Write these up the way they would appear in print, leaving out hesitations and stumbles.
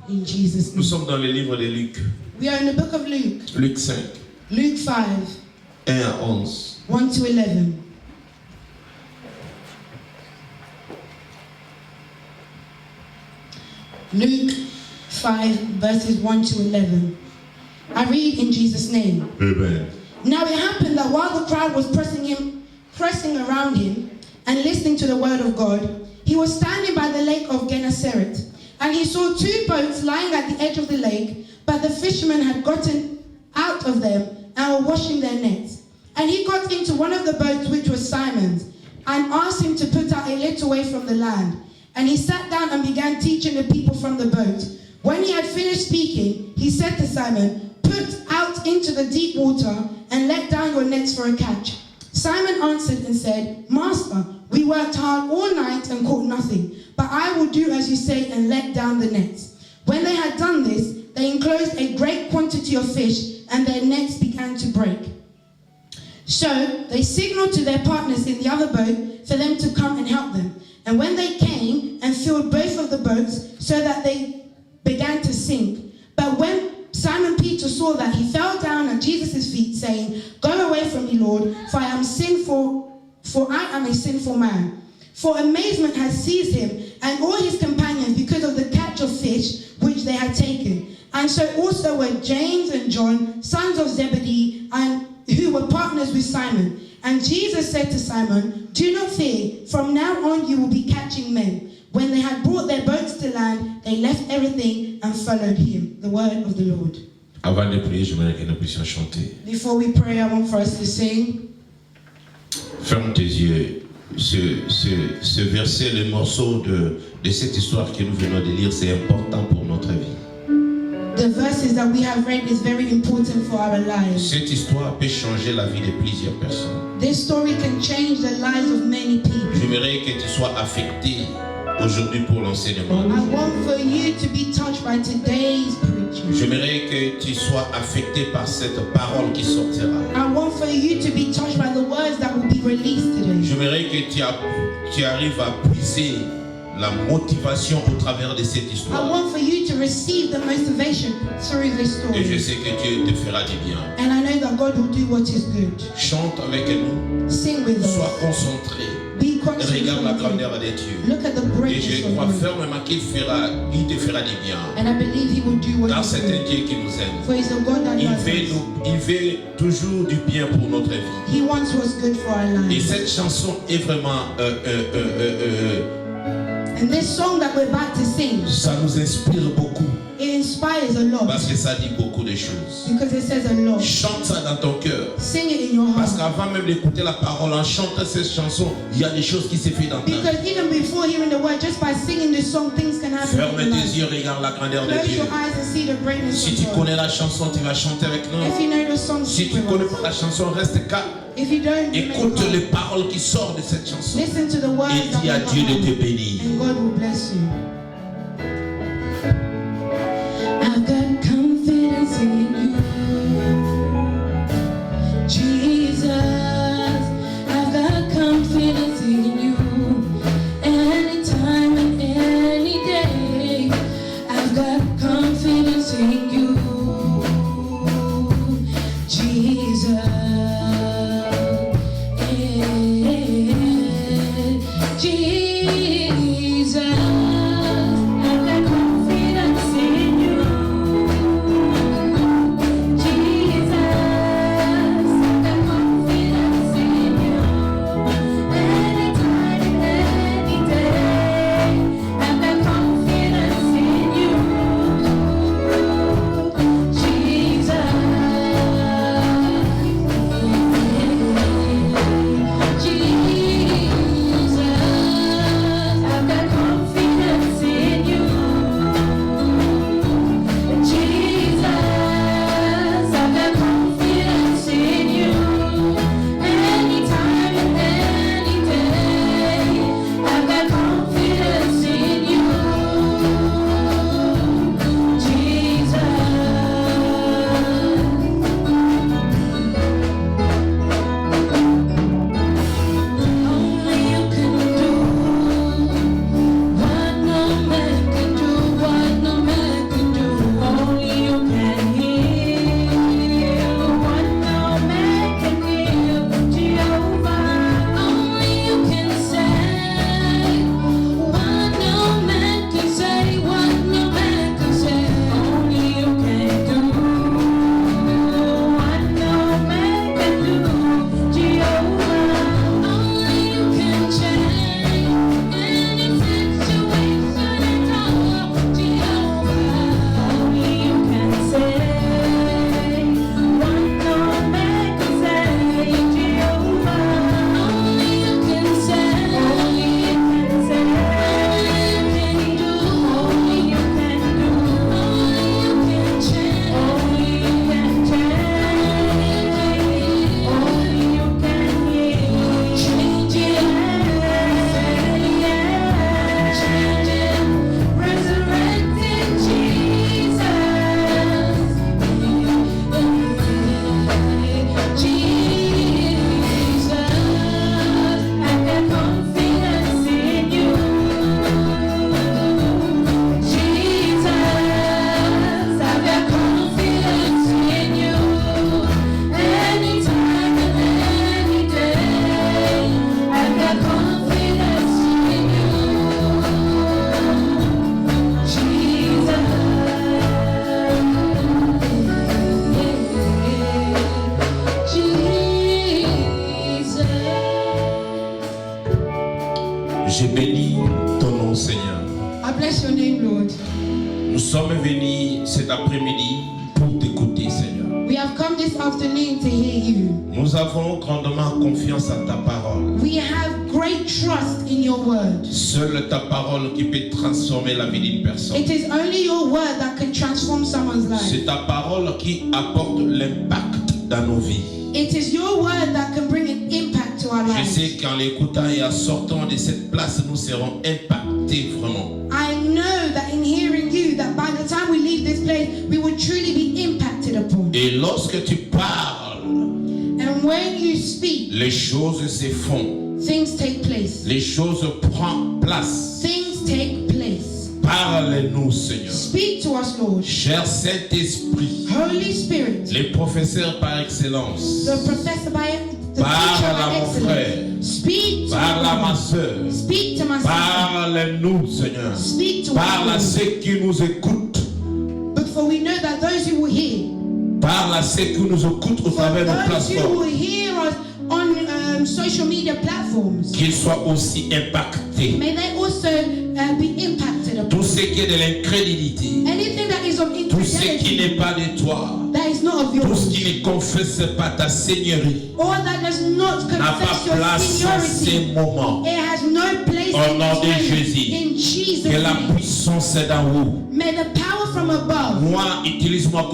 In Jesus' Nous name. sommes dans le livre de Luc. We are in the book of Luke. Luc 5, Luke 5, 1 à 11. 1 to 11. Luke 5, verses 1 to 11. I read in Jesus' name. Amen. Now it happened that while the crowd was pressing around him and listening to the word of God, he was standing by the lake of Gennesaret, and he saw two boats lying at the edge of the lake, but the fishermen had gotten out of them and were washing their nets. And he got into one of the boats, which was Simon's, and asked him to put out a little way from the land. And he sat down and began teaching the people from the boat. When he had finished speaking, he said to Simon, "Put out into the deep water and let down your nets for a catch." Simon answered and said, "Master, we worked hard all night and caught nothing, but I will do as you say and let down the nets." When they had done this, they enclosed a great quantity of fish, and their nets began to break. So they signaled to their partners in the other boat for them to come and help them. And when they came and filled both of the boats so that they began to sink. But when Simon Peter saw that, he fell down at Jesus' feet, saying, "Go away from me, Lord, for I am a sinful man." For amazement had seized him and all his companions because of the catch of fish which they had taken. And so also were James and John, sons of Zebedee, and who were partners with Simon. And Jesus said to Simon, "Do not fear, from now on you will be catching men." When they had brought their boats to land, they left everything and followed him. The word of the Lord. Avant de prier, j'aimerais que nous puissions chanter. Before we pray, I want for us to sing. Ferme tes yeux. Ce verset, le morceau de cette histoire que nous venons de lire, c'est important pour notre vie. The verses that we have read is very important for our lives. Cette histoire peut changer la vie de plusieurs personnes. This story can change the lives of many people. J'aimerais que tu sois affecté aujourd'hui pour l'enseignement. I want for you to be touched by today's preaching. J'aimerais que tu sois affecté par cette parole qui sortira. I want for you to be touched by the words that will be released today. J'aimerais que tu arrives à puiser la motivation au travers de cette I histoire. want for you to receive the motivation through this Et je story. sais que Dieu te fera du bien. And I know that God will do what is good. Chante avec nous, Sing with sois us. concentré, Be et regarde la concentrated. grandeur de Dieu. Look at the Et greatness je of crois God. fermement qu'il te fera du bien. And I believe He will do what Car is c'est un good. Dieu qui nous aime. For He's a God that Il loves veut, us. il veut toujours du bien pour notre vie. He wants what's good for our Et lives. cette chanson est vraiment, And this song that we're about to sing, ça nous inspire beaucoup. it inspires a lot Parce que ça dit beaucoup de choses. because it says a lot. Chante ça dans ton cœur. Sing it in your Parce heart. qu'avant même d'écouter la parole, en chantant cette chanson, il y a des choses qui se font dans ta vie. Because even before hearing the word, just by singing this song, things can happen Ferme in your tes life. yeux, regarde la grandeur de Close Dieu. your eyes and see the greatness Si tu of God. connais la chanson, tu vas chanter avec nous. If you know the song, Si sing tu ne connais with us. pas la chanson, reste calme. If you don't, remain Écoute calm. les paroles qui sortent de cette chanson. Listen to the words Et that dis à will Dieu de come te out, bénir. and God will bless you. I've got confidence in you, Jesus. I've got confidence in you. Anytime and any day, I've got confidence in you, Jesus. Jesus, I've got confidence in you. Jesus, I've got confidence in you. Anytime and any day, I've got confidence in you. Jesus, Jesus, I've got confidence. Je bénis ton nom, Seigneur. I bless your name, Lord. Nous sommes venus cet après-midi pour t'écouter, Seigneur. We have come this afternoon to hear you. Nous avons grandement confiance en ta parole. We have great trust in your word. Seule ta parole qui peut transformer la vie d'une personne. It is only your word that can transform someone's life. C'est ta parole qui apporte l'impact dans nos vies. It is your word that can bring an impact to our Je lives. sais qu'en l'écoutant et en sortant de cette place, nous serons impactés vraiment. I know that in hearing you, that by the time we leave this place, we will truly be impacted upon. Et lorsque tu parles, And when you speak, les choses se font. things take place. Les choses prennent place. Things take place. Parle-nous, Seigneur. Speak to us, Lord. Cher Saint-Esprit, Holy Spirit, les professeurs par excellence, the professor by the Parle teacher à by mon excellence. frère. Speak to parle à ma me. soeur, Speak to my sister. parle-nous, Seigneur. Speak to Parle à us. ceux qui nous écoutent. But for we know that those who will hear, Parle à ceux qui nous écoutent au for travers nos those who plateformes. will hear us on social media platforms, Qu'ils soient aussi impactés. may they also be impacted upon. Tout ce qui est de l'incrédulité, Anything that is of tout ce qui infidelity, n'est pas de toi, that is not of tout yours, ce qui ne confesse pas ta seigneurie, or that does not n'a pas confess your place en seniority, ces moments. it has no place Au in nom de this moment. Jésus. In Jesus' Que la name. puissance est d'en haut. May the power from above Moi, utilise-moi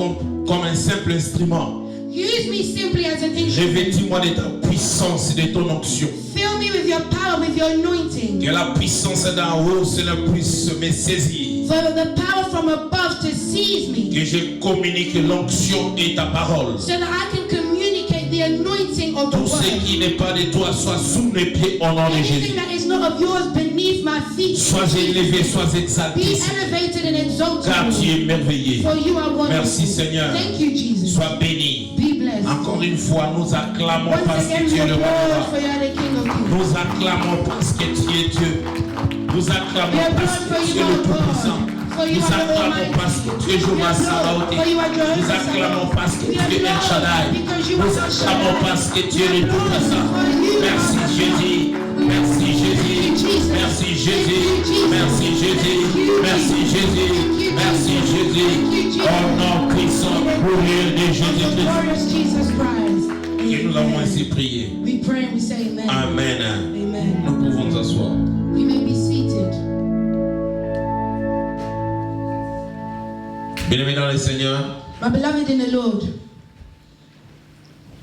comme un simple instrument. use me simply as an instrument. Revêtis-moi de ta puissance, de ton onction. Fill me with your power, with your anointing. Que la puissance d'en haut, cela puisse me saisir. For the power from above to seize me, Que je communique l'onction et ta parole. so that I can communicate the anointing of the Tout ce word. qui n'est pas de toi soit sous mes pieds au nom de Anything Jésus. that is not of yours beneath my feet, Sois élevé, sois be exalté, elevated and exalted, car tu Lord. es merveilleux. For you are wonderful. Merci, Seigneur. Thank you, Jesus. Sois béni. Be blessed. Encore une fois, nous acclamons Once parce again, que tu we es le roi des applaud rois. for you are the King of Kings. Nous acclamons parce que tu es Dieu. Nous We acclamons applaud parce for que tu you, es le are Tout-Puissant. God. For you Nous are the acclamons Almighty. parce que tu es We Jéhovah applaud Sabaoth. for you are Jehovah Nous acclamons Sabaoth. parce que We tu es El applaud Shaddai. because you Nous are El acclamons Shaddai. parce que tu es We le applaud Tout-Puissant. for you Merci are Jésus. Merci Jésus. Merci Jésus. Merci Jésus. Merci Jésus. Merci Jésus. Au nom puissant, glorieux de of the Jésus-Christ. glorious Jesus Christ. Et nous avons ainsi Amen. prié. We pray and we say amen. Amen. Amen. Nous pouvons nous asseoir. You may be seated. Bien-aimés dans le Seigneur, My beloved in the Lord,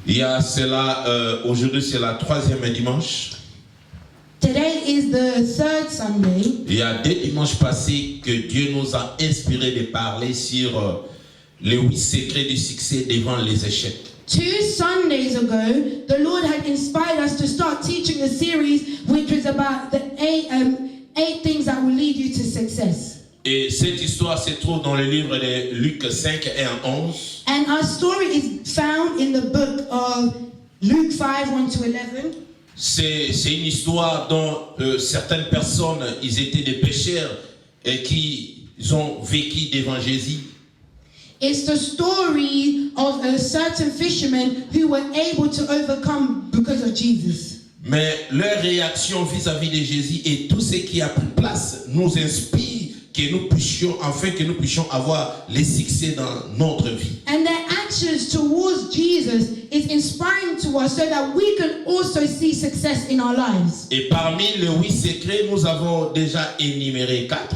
il y a cela, aujourd'hui c'est la troisième dimanche. today is the third Sunday. Il y a 2 dimanches passés que Dieu nous a inspiré de parler sur les 8 secrets du succès devant les échecs. 2 Sundays ago, the Lord had inspired us to start teaching a series which was about the eight things that will lead you to success. Et cette histoire se trouve dans le livre de Luc 5 et 11. And our story is found in the book of Luke 5, 1 to 11. C'est une histoire dont certaines personnes, ils étaient des pécheurs et qui ont vécu devant Jésus. It's the story of a certain fisherman who were able to overcome because of Jesus. Mais leur réaction vis-à-vis de Jésus et tout ce qui a pris place nous inspire que nous puissions, afin que nous puissions avoir les succès dans notre vie. And their actions towards Jesus is inspiring to us so that we can also see success in our lives. Et parmi les 8 secrets, nous avons déjà énuméré 4.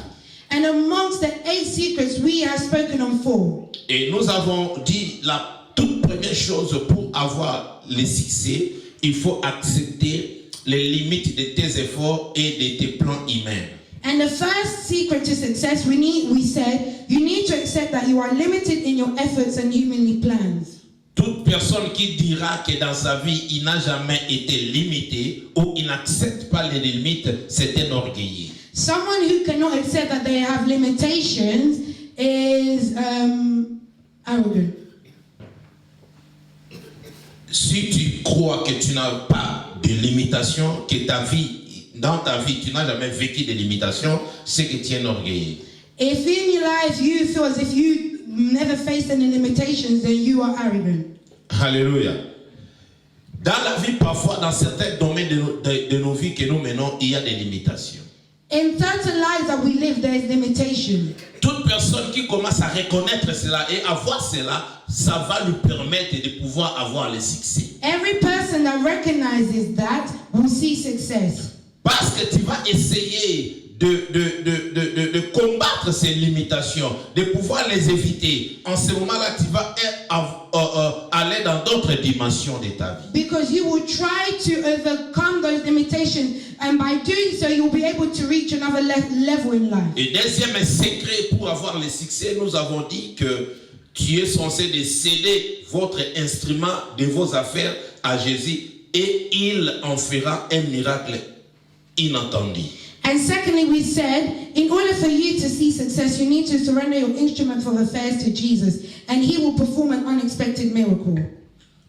And amongst the 8 secrets, we have spoken on 4. Et nous avons dit la toute première chose pour avoir les succès, il faut accepter les limites de tes efforts et de tes plans humains. And the first secret to success, we said, you need to accept that you are limited in your efforts and humanly plans. Toute personne qui dira que dans sa vie, il n'a jamais été limité ou il n'accepte pas les limites, c'est un orgueilleux. Someone who cannot accept that they have limitations is arrogant. Si tu crois que tu n'as pas de limitations, que ta vie, dans ta vie, tu n'as jamais vécu de limitations, c'est que tu es un orgueilleux. If in your life you feel as if you never faced any limitations, then you are arrogant. Alléluia. Dans la vie, parfois, dans certains domaines de nos vies que nous menons, il y a des limitations. In certain lives that we live, there is limitation. Toute personne qui commence à reconnaître cela et à voir cela, ça va lui permettre de pouvoir avoir le succès. Every person that recognizes that will see success. Parce que tu vas essayer de combattre ces limitations, de pouvoir les éviter. En ce moment-là, tu vas aller dans d'autres dimensions de ta vie. Because you will try to overcome those limitations, and by doing so, you'll be able to reach another level in life. Et deuxième secret pour avoir le succès, nous avons dit que tu es censé de céder votre instrument de vos affaires à Jésus et il en fera un miracle inattendu. And secondly, we said, in order for you to see success, you need to surrender your instrument of affairs to Jesus, and he will perform an unexpected miracle.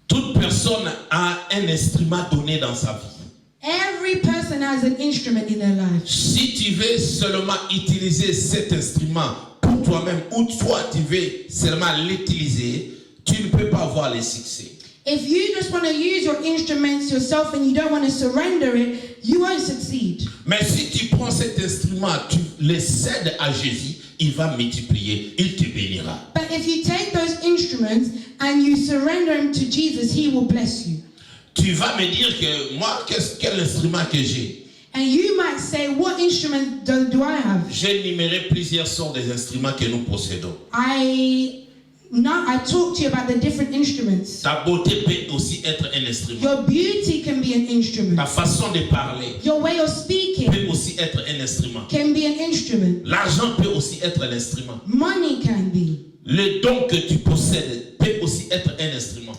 Toute personne a un instrument donné dans sa vie. Every person has an instrument in their life. Si tu veux seulement utiliser cet instrument pour toi-même, ou toi tu veux seulement l'utiliser, tu ne peux pas avoir le succès. If you just want to use your instruments yourself and you don't want to surrender it, you won't succeed. Mais si tu prends cet instrument, tu le cèdes à Jésus, il va multiplier, il te bénira. But if you take those instruments and you surrender them to Jesus, he will bless you. Tu vas me dire que moi, quel instrument que j'ai? And you might say, what instrument do I have? J'ai énuméré plusieurs sortes d'instruments que nous possédons. I talked to you about the different instruments. Ta beauté peut aussi être un instrument. Your beauty can be an instrument. Ta façon de parler Your way of speaking peut aussi être un instrument. can be an instrument. L'argent peut aussi être un instrument. Money can be. Le don que tu possèdes peut aussi être un instrument.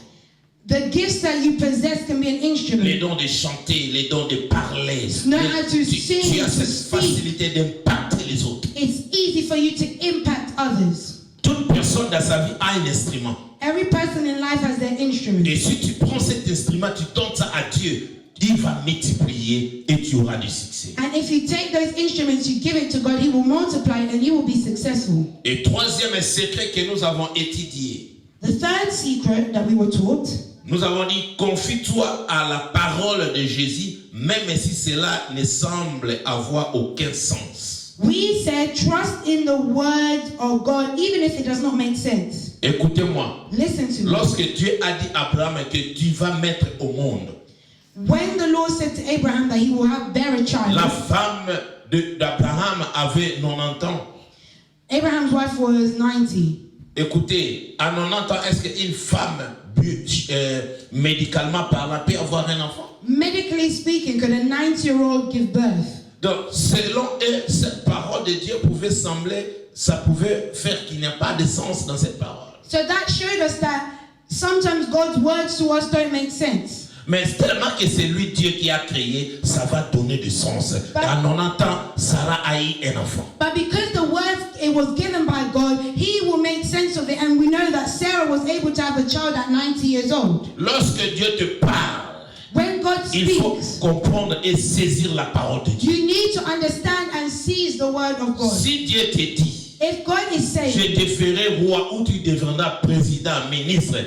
The gifts that you possess can be an instrument. Les dons de chanter, les dons de parler. Know how to Tu sing, as to cette speak. facilité d'impacter les autres. It's easy for you to impact others. Toute personne dans sa vie a un instrument. Every person in life has their instrument. Et si tu prends cet instrument, tu donnes ça à Dieu, il va multiplier et tu auras du succès. And if you take those instruments, you give it to God, he will multiply it and you will be successful. Et troisième secret que nous avons étudié, The third secret that we were taught, nous avons dit, confie-toi à la parole de Jésus, même si cela ne semble avoir aucun sens. we said trust in the word of God even if it does not make sense. Écoutez-moi, Listen to me. lorsque Dieu a dit à Abraham que tu vas mettre au monde, When the Lord said to Abraham that he will bear a child, la femme d'Abraham avait 90 ans. Abraham's wife was 90. Écoutez, à 90 ans, est-ce qu'une femme, médicalement parlant, peut avoir un enfant? Medically speaking, could a 90-year-old give birth? Donc, selon eux, cette parole de Dieu pouvait sembler, ça pouvait faire qu'il n'y a pas de sens dans cette parole. So that showed us that sometimes God's words to us don't make sense. Mais tellement que c'est lui Dieu qui a créé, ça va donner du sens. À 90 ans, Sarah a eu un enfant. But because the word it was given by God, he will make sense of it, and we know that Sarah was able to have a child at 90 years old. Lorsque Dieu te parle, When God il faut speaks, comprendre et saisir la parole de Dieu. you need to understand and seize the word of God. Si Dieu te dit, If God is saying, je te ferai roi ou tu deviendras président, ministre,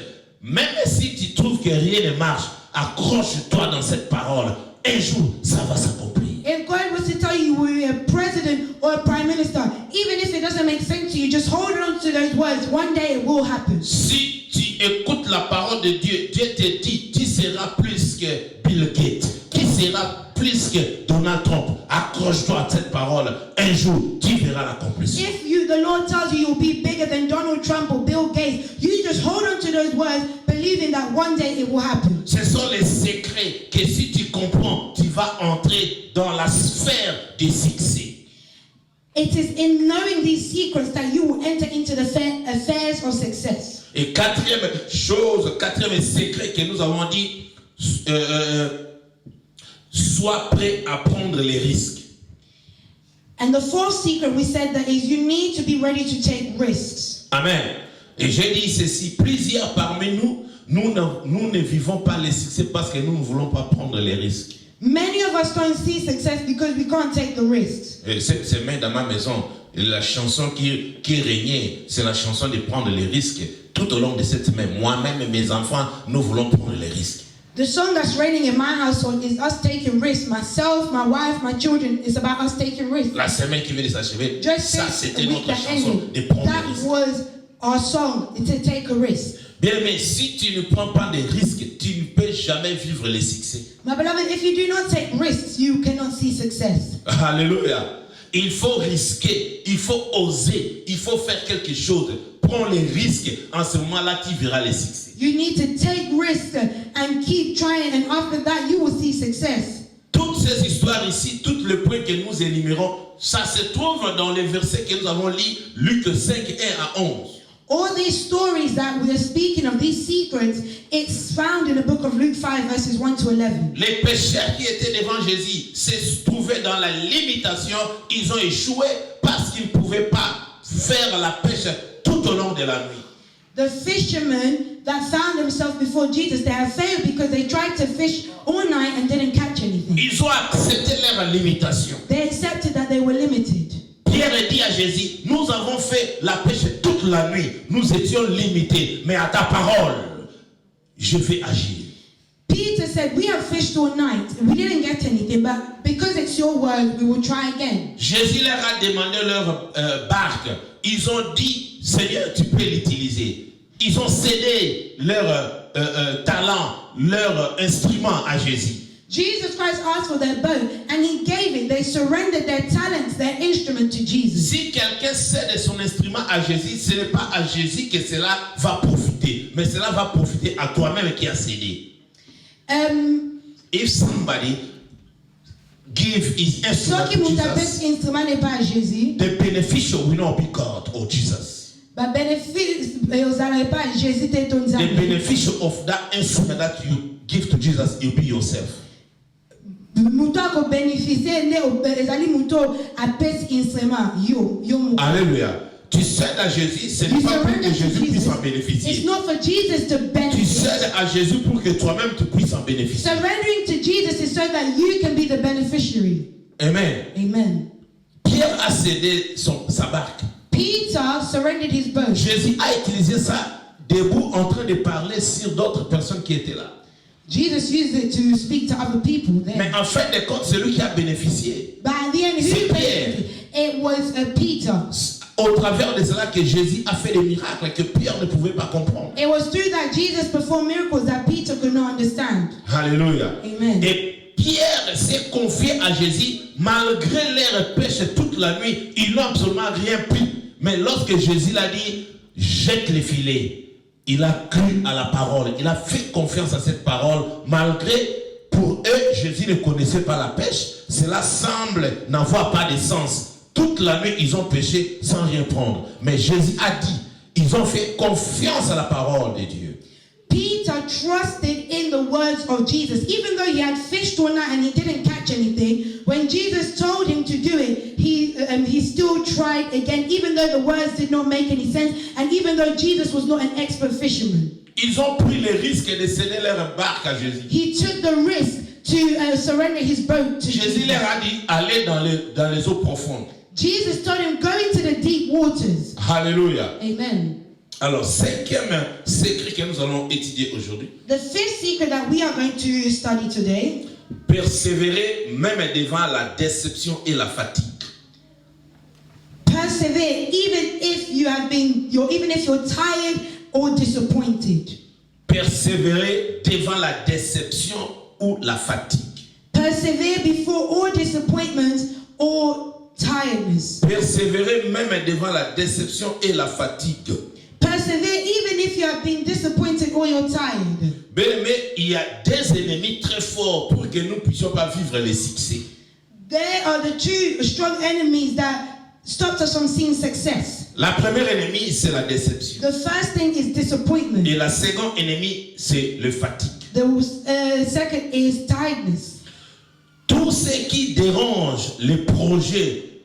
même si tu trouves que rien ne marche, accroche-toi dans cette parole. Un jour, ça va s'accomplir. if God was to tell you you were a president or a prime minister, even if it doesn't make sense to you, just hold on to those words. One day it will happen. Si tu écoutes la parole de Dieu, Dieu te dit, tu seras plus que Bill Gates, tu seras plus que Donald Trump. Accroche-toi à cette parole. Un jour, tu verras l'accomplissement. If the Lord tells you you'll be bigger than Donald Trump or Bill Gates, you just hold on to those words, believing that one day it will happen. Ce sont les secrets que si tu comprends, tu vas entrer dans la sphère du succès. It is in knowing these secrets that you will enter into the affairs of success. Et quatrième secret que nous avons dit, sois prêt à prendre les risques. And the fourth secret we said that is you need to be ready to take risks. Amen. Et j'ai dit ceci, plusieurs parmi nous ne vivons pas les succès parce que nous ne voulons pas prendre les risques. Many of us don't see success because we can't take the risks. Et c'est même dans ma maison, la chanson qui régnait, c'est la chanson de prendre les risques. Tout au long de cette semaine, moi-même et mes enfants, nous voulons prendre les risques. The song that's reigning in my household is us taking risks. Myself, my wife, my children. It's about us taking risks. La semaine qui vient de s'achever, Just ça this c'était week notre that chanson ended, de prendre des that risques. was our song, to take a risk. Bien, mais si tu ne prends pas de risques, tu ne peux jamais vivre les succès. My beloved, if you do not take risks, you cannot see success. Alléluia. Il faut risquer, il faut oser, il faut faire quelque chose. Prends les risques. En ce moment-là, tu verras les succès. You need to take risks and keep trying, and after that, you will see success. Toutes ces histoires ici, tous les points que nous énumérons, ça se trouve dans les versets que nous avons lus, Luc 5, 1 à 11. All these stories that we are speaking of, these secrets, it's found in the book of Luke 5, verses 1 to 11. Les pécheurs qui étaient devant Jésus se trouvaient dans la limitation. Ils ont échoué parce qu'ils ne pouvaient pas faire la pêche tout au long de la nuit. The fishermen that found themselves before Jesus, they have failed because they tried to fish all night and didn't catch anything. Ils ont accepté leur limitation. They accepted that they were limited. Pierre dit à Jésus, nous avons fait la pêche toute la nuit. Nous étions limités. Mais à ta parole, je vais agir. Peter said, we have fished all night. We didn't get anything, but because it's your word, we will try again. Jésus leur a demandé leur barque. Ils ont dit, Seigneur, tu peux l'utiliser. Ils ont cédé leur talent, leur instrument à Jésus. Jesus Christ asked for their boat and he gave it. They surrendered their talents, their instrument to Jesus. Si quelqu'un cède son instrument à Jésus, ce n'est pas à Jésus que cela va profiter, mais cela va profiter à toi-même qui as cédé. If somebody give his instrument to Jesus, the beneficial will not be God or Jesus. The beneficial of that instrument that you give to Jesus, you'll be yourself. Alléluia. Tu cèdes à Jésus, ce n'est pas pour que Jésus puisse en bénéficier. It's not for Jesus to benefit. Tu cèdes à Jésus pour que toi-même tu puisses en bénéficier. Surrendering to Jesus is so that you can be the beneficiary. Amen. Amen. Pierre a cédé sa barque. Peter surrendered his boat. Jésus a utilisé ça debout en train de parler sur d'autres personnes qui étaient là. Jesus used it to speak to other people there. Mais en fin de compte, celui qui a bénéficié, But at the end, c'est who Pierre. benefited? It was Peter. Au travers de cela que Jésus a fait des miracles que Pierre ne pouvait pas comprendre. It was through that Jesus performed miracles that Peter could not understand. Alléluia. Amen. Et Pierre s'est confié à Jésus malgré leur pêche toute la nuit. Ils n'ont absolument rien pris. Mais lorsque Jésus l'a dit, jette les filets, il a cru à la parole. Il a fait confiance à cette parole. Malgré, pour eux, Jésus ne connaissait pas la pêche. Cela semble n'avoir pas de sens. Toute la nuit, ils ont pêché sans rien prendre. Mais Jésus a dit, ils ont fait confiance à la parole de Dieu. Peter trusted in the words of Jesus. Even though he had fished all night and he didn't catch anything, when Jesus told him to do it, he still tried again, even though the words did not make any sense, and even though Jesus was not an expert fisherman. Ils ont pris le risque de céder leur barque à Jésus. He took the risk to surrender his boat to Jésus Jesus. leur a dit, allez dans les eaux profondes. Jesus told him, go into the deep waters. Alléluia. Amen. Alors, cinquième secret que nous allons étudier aujourd'hui. The fifth secret that we are going to study today. Persévérer même devant la déception et la fatigue. Persevere even if even if you're tired or disappointed. Persévérer devant la déception ou la fatigue. Persevere before all disappointment or tiredness. Persévérer même devant la déception et la fatigue. Persevere even if you have been disappointed or you're tired. Bien-aimé, il y a des ennemis très forts pour que nous ne puissions pas vivre les succès. There are the two strong enemies that stopped us from seeing success. La première ennemie, c'est la déception. The first thing is disappointment. Et la seconde ennemie, c'est le fatigue. The second is tiredness. Tout ce qui dérange les projets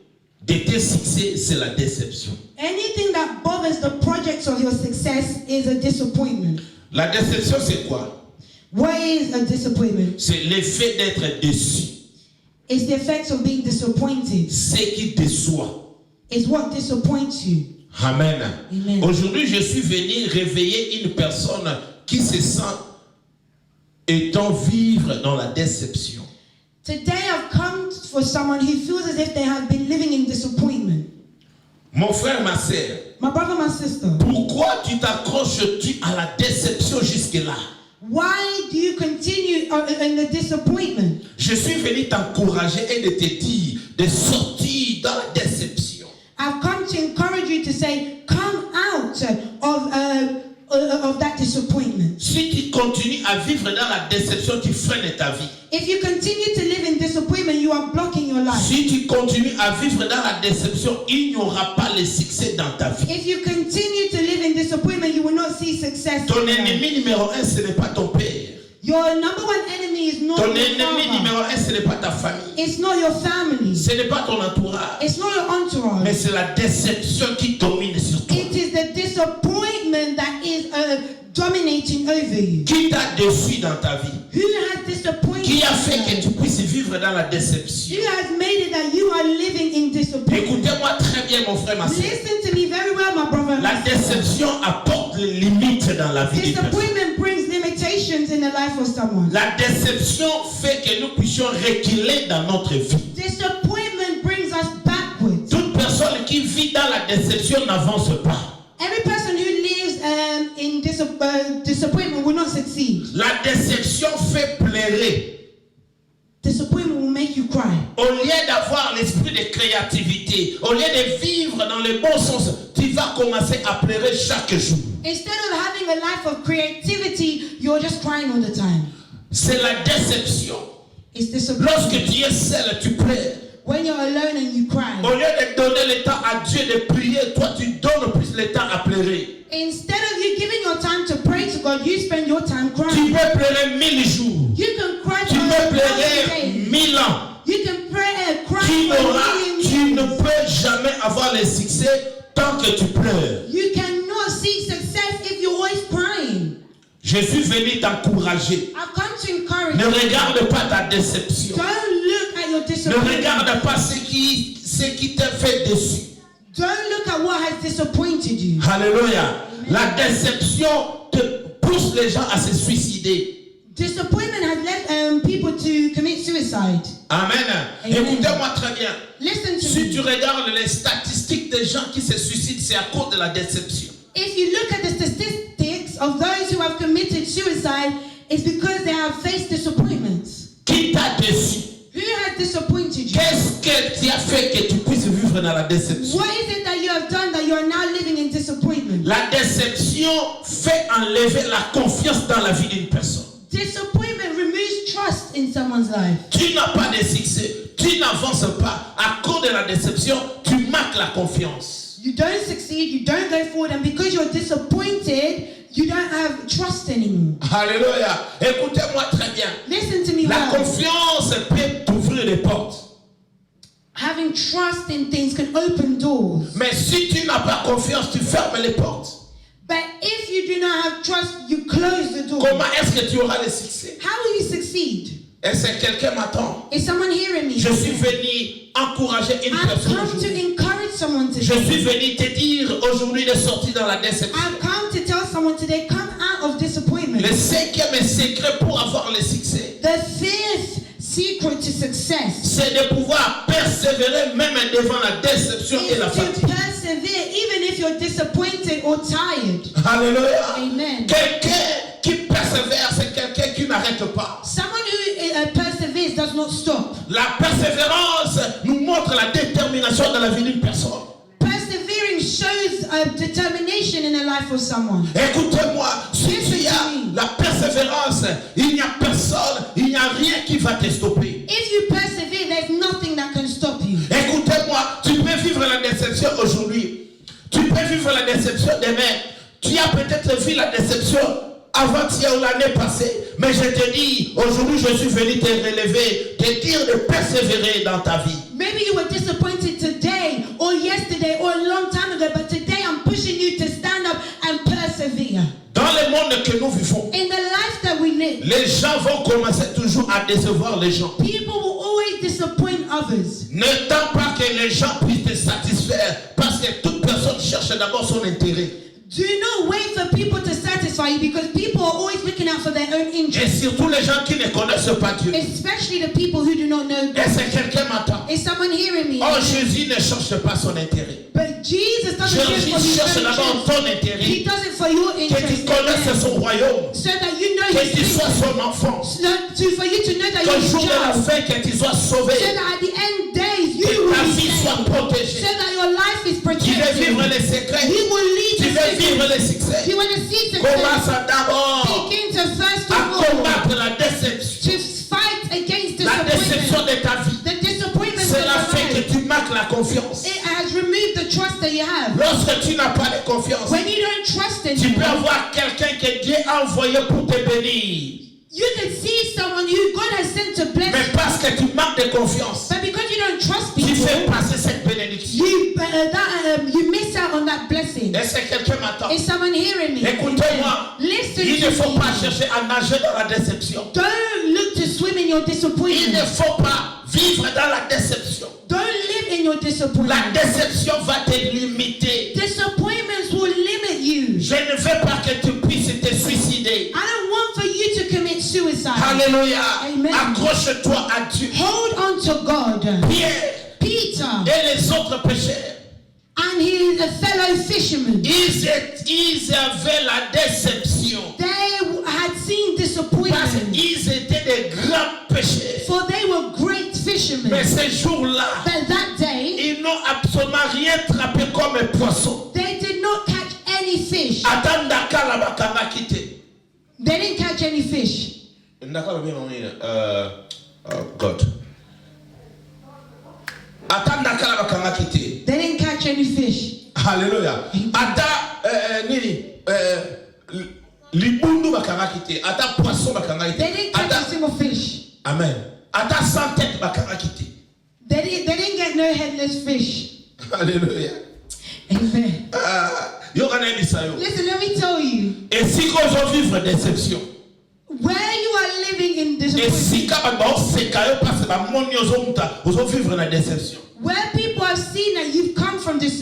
de tes succès, c'est la déception. Anything that bothers the projects of your success is a disappointment. La déception, c'est quoi? What is a disappointment? C'est l'effet d'être déçu. It's the effects of being disappointed. Ce qui déçoit. It's what disappoints you. Amen. Amen. Aujourd'hui, je suis venu réveiller une personne qui se sent est-on vivre dans la déception? Today I've come for someone who feels as if they have been living in disappointment. Mon frère, ma sœur, My brother, my sister, pourquoi tu t'accroches-tu à la déception jusque-là? why do you continue in the disappointment? Je suis venu t'encourager et de te dire de sortir dans la déception. I've come to encourage you to say, come out of that disappointment. Si tu continues à vivre dans la déception, tu freines ta vie. If you continue to live in disappointment, you are blocking your life. Si tu continues à vivre dans la déception, il n'y aura pas le succès dans ta vie. If you continue to live in disappointment, you will not see success. Ton in life. ennemi numéro 1, ce n'est pas ton père. Your number one enemy is not Ton your ennemi father. numéro 1, ce n'est pas ta famille. It's not your family. Ce n'est pas ton entourage. It's not your entourage. Mais c'est la déception qui domine sur toi. It is the disappointment that is dominating over you. Qui t'a déçu dans ta vie? Who has disappointed Qui a fait que you? tu puisses vivre dans la déception? Who has made it that you are living in disappointment? Écoutez-moi très bien, mon frère, ma soeur. Listen to me very well, my brother. La déception apporte les limites dans la vie d'une personne. Disappointment brings limitations in the life of someone. La déception fait que nous puissions reculer dans notre vie. Disappointment brings us backwards. Toute personne qui vit dans la déception n'avance pas. Every person who lives in disappointment will not succeed. La déception fait pleurer. Disappointment will make you cry. Au lieu d'avoir l'esprit de créativité, au lieu de vivre dans le bon sens, tu vas commencer à pleurer chaque jour. Instead of having a life of creativity, you're just crying all the time. C'est la déception. It's disappointment. Lorsque tu es seul, tu pleures. When you're alone and you cry. Au lieu de donner le temps à Dieu de prier, toi tu donnes plus le temps à pleurer. Instead of you giving your time to pray to God, you spend your time Tu crying. peux pleurer 1000 jours. You can cry Tu for peux 1,000 pleurer days. 1000 ans. You can pray cry Tu for ne 1,000,000 years. peux jamais avoir le succès tant que tu pleures. You cannot see success if you're always crying. Je suis venu t'encourager. I've come to encourage Ne you. regarde pas ta déception. Don't look at your Ne disappointment. regarde pas ce qui t'a fait déçu. Don't look at what has disappointed you. Alléluia. La déception te pousse les gens à se suicider. Disappointment has led people to commit suicide. Amen. Amen. Écoutez-moi très bien. Listen to Si me. tu regardes les statistiques des gens qui se suicident, c'est à cause de la déception. If you look at the statistics of those who have committed suicide, it's because they have faced disappointments. Qui t'a déçu? Who has disappointed you? Qu'est-ce que tu as fait que tu puisses vivre dans la déception? What is it that you have done that you are now living in disappointment? La déception fait enlever la confiance dans la vie d'une personne. Disappointment removes trust in someone's life. Tu n'as pas de succès, tu n'avances pas. À cause de la déception, tu manques la confiance. You don't succeed, you don't go forward, and because you're disappointed, you don't have trust anymore. Alléluia. Écoutez-moi très bien. Listen to me La well. confiance peut t'ouvrir les portes. Having trust in things can open doors. Mais si tu n'as pas confiance, tu fermes les portes. But if you do not have trust, you close the door. Comment est-ce que tu auras le succès? How will you succeed? Est-ce que quelqu'un m'attend? Is someone hearing me? Je suis venu encourager une I've personne come to aujourd'hui. encourage someone Je today. suis venu te dire aujourd'hui de sortir dans la déception. I've come to tell someone today, come out of disappointment. Le cinquième secret pour avoir le succès, The fifth secret to success c'est de pouvoir persévérer même devant la déception et is la to fatigue. persevere even if you're disappointed or tired. Alléluia. Amen. Quelqu'un qui persévère, c'est quelqu'un qui n'arrête pas. Someone who perseveres does not stop. La persévérance nous montre la détermination dans la vie d'une personne. Persevering shows determination in the life of someone. Écoutez-moi, si tu as la persévérance, il n'y a personne, il n'y a rien qui va te stopper. If you persevere, there's nothing that can stop you. Écoutez-moi, tu peux vivre la déception aujourd'hui. Tu peux vivre la déception demain. Tu as peut-être vu la déception avant-hier ou l'année passée. Mais je te dis, aujourd'hui je suis venu te relever, te dire de persévérer dans ta vie. Maybe you were disappointed today or yesterday or a long time ago, but today I'm pushing you to stand up and persevere. Dans le monde que nous vivons, In the life that we live, les gens vont commencer toujours à décevoir les gens. people will always disappoint others. N'attends pas que les gens puissent te satisfaire, parce que toute personne cherche d'abord son intérêt. Do not wait for people to satisfy satisfy you because people are always looking out for their own Et interests, surtout les gens qui ne connaissent pas Dieu. especially the people who do not know Et God. c'est quelqu'un m'attend. Is someone hearing me? Oh, Jésus ne cherche pas son intérêt. But Jesus doesn't do it Jésus for his cherche own d'abord interest. ton He intérêt. does it for your Que tu interest. connaisses Amen. son royaume. So that you know Que his tu sois kingdom. son enfant. For you to know that Qu'au you're his jour de la child. fin, que tu sois sauvé. So that at the end days you Que will ta be vie soit saved. protégée. So that your life is Tu veux protected. vivre les secrets. You will lead Tu the veux vivre secret. les succès. You want to see success. Commence d'abord Begin to first à of all combattre la déception. to fight against La déception disappointment. de ta vie. The disappointment of Cela your fait life. que tu marques la confiance. It has removed the trust that you have. Lorsque tu n'as pas de confiance, When you don't trust in tu peux him, avoir quelqu'un que Dieu a envoyé pour te bénir. you can see someone who God has sent to bless Mais you. parce que tu manques de confiance, But because you don't trust tu people, fais passer cette bénédiction. you miss out on that blessing. Et c'est quelqu'un m'attend. Is someone hearing me? Écoutez-moi. Listen Il ne to faut me. pas chercher à nager dans la déception. Don't look to swim in your Il ne disappointment. faut pas vivre dans la déception. Don't live in your La disappointment. déception va te limiter. Disappointments will limit you. Je ne veux pas que tu puisses te suicider. I don't want for you to commit suicide. Alléluia. Amen. Accroche-toi à Dieu. Hold on to God. Pierre Peter et les autres pécheurs, and his fellow fishermen, ils avaient la déception. they had seen Parce disappointment, qu'ils étaient des grands pécheurs. for they were great fishermen. Mais ce jour-là, But that day, ils n'ont absolument rien attrapé comme un poisson. they did not catch any fish. Attendaka la bakanga kite. They didn't catch any fish. God. Attendaka la bakanga kite. They didn't catch any fish. Alléluia. Ata nini libundu bakanga kite. Ata poisson bakanga They kite. didn't catch a single fish. Amen. Ata sans tête bakanga kite. They didn't get no headless fish. Alléluia. Amen. Yokana bisayo. Listen, let me tell you. Et si qu'on vivre déception. Where you are living in Et disappointment, si quand c'est caillou parce que la moni aux vivre la déception. where people have seen that you've come from this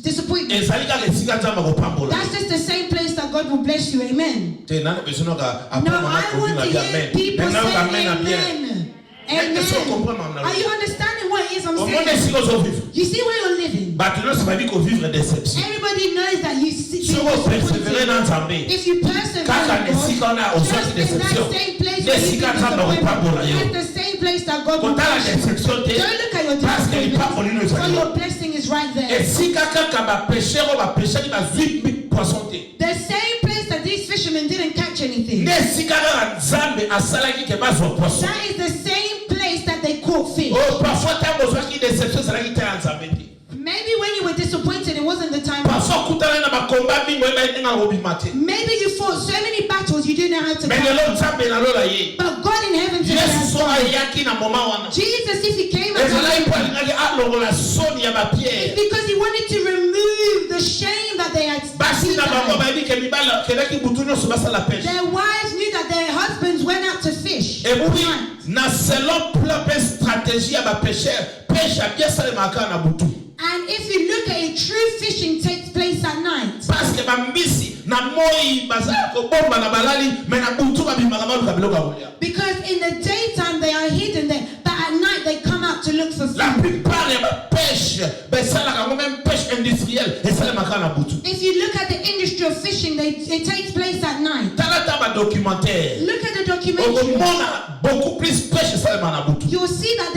disappointment, Et ça dit que si quand on va pambola. that's just the same place that God will bless you. Amen. T'es nan besoin qu'à No, I want to hear people say amen. Amen. Are you understanding what it is I'm Au monde saying? si qu'on vivre. You see where you're living? Maintenant c'est pas dit qu'on vivre déception. Everybody knows that you see. Si on persévérer dans Zambé. If you persevere, Quand on est si qu'on a aux just autres in déception. that same place Les where si you quand get on va pambola disappointment, yo. that's the same place that God will Quand la bless you. déception Don't look at your parce qu'il pas pour nous disappointment, for your blessing is right Et there. si quelqu'un va pêcher on va pêcher il va 8 poissons té. The same place that these fishermen didn't catch anything. Ne si quelqu'un Nzambe asalaki ke bazwa poisson. That is the same place that they caught fish. Oh, parfois t'as besoin qui déception c'est là qui t'es Nzambe. Maybe when you were disappointed, it wasn't the time. Parfois kutana na makomba mingi eba nga obimate. Maybe you fought so many battles you didn't know how to Mais fight. lelo Nzambe na lola ye. But God in heaven today Yesu has so done. ayaki na moma wana. Jesus, if he came Ezala and ipo alingaki alongola soni ya ba Pierre. because he wanted to remove the shame that they had. Basi na bango ba bi ke mibala kelaki butu nyonso basala pêche. Their wives knew that their husbands went out to fish. Et all puis night. na selon plan pe stratégie ya ba pêcheur, pêche a bien salemaka na butu. And if you look at it, true fishing takes place at night. Parce que ba mbisi na moi bazala ko bomba na balali mais na butu ba bimaka baluka biloko ya kolia. Because in the daytime they are hidden there, but at night they come out to look for La food. plupart ya ba pêche, ben salaka même pêche industrielle et salemaka na butu. If you look at the industry of fishing, it takes place at night. Talata ba documentaire. Look at the documentary. Okomona beaucoup plus pêche salema na butu. You will see that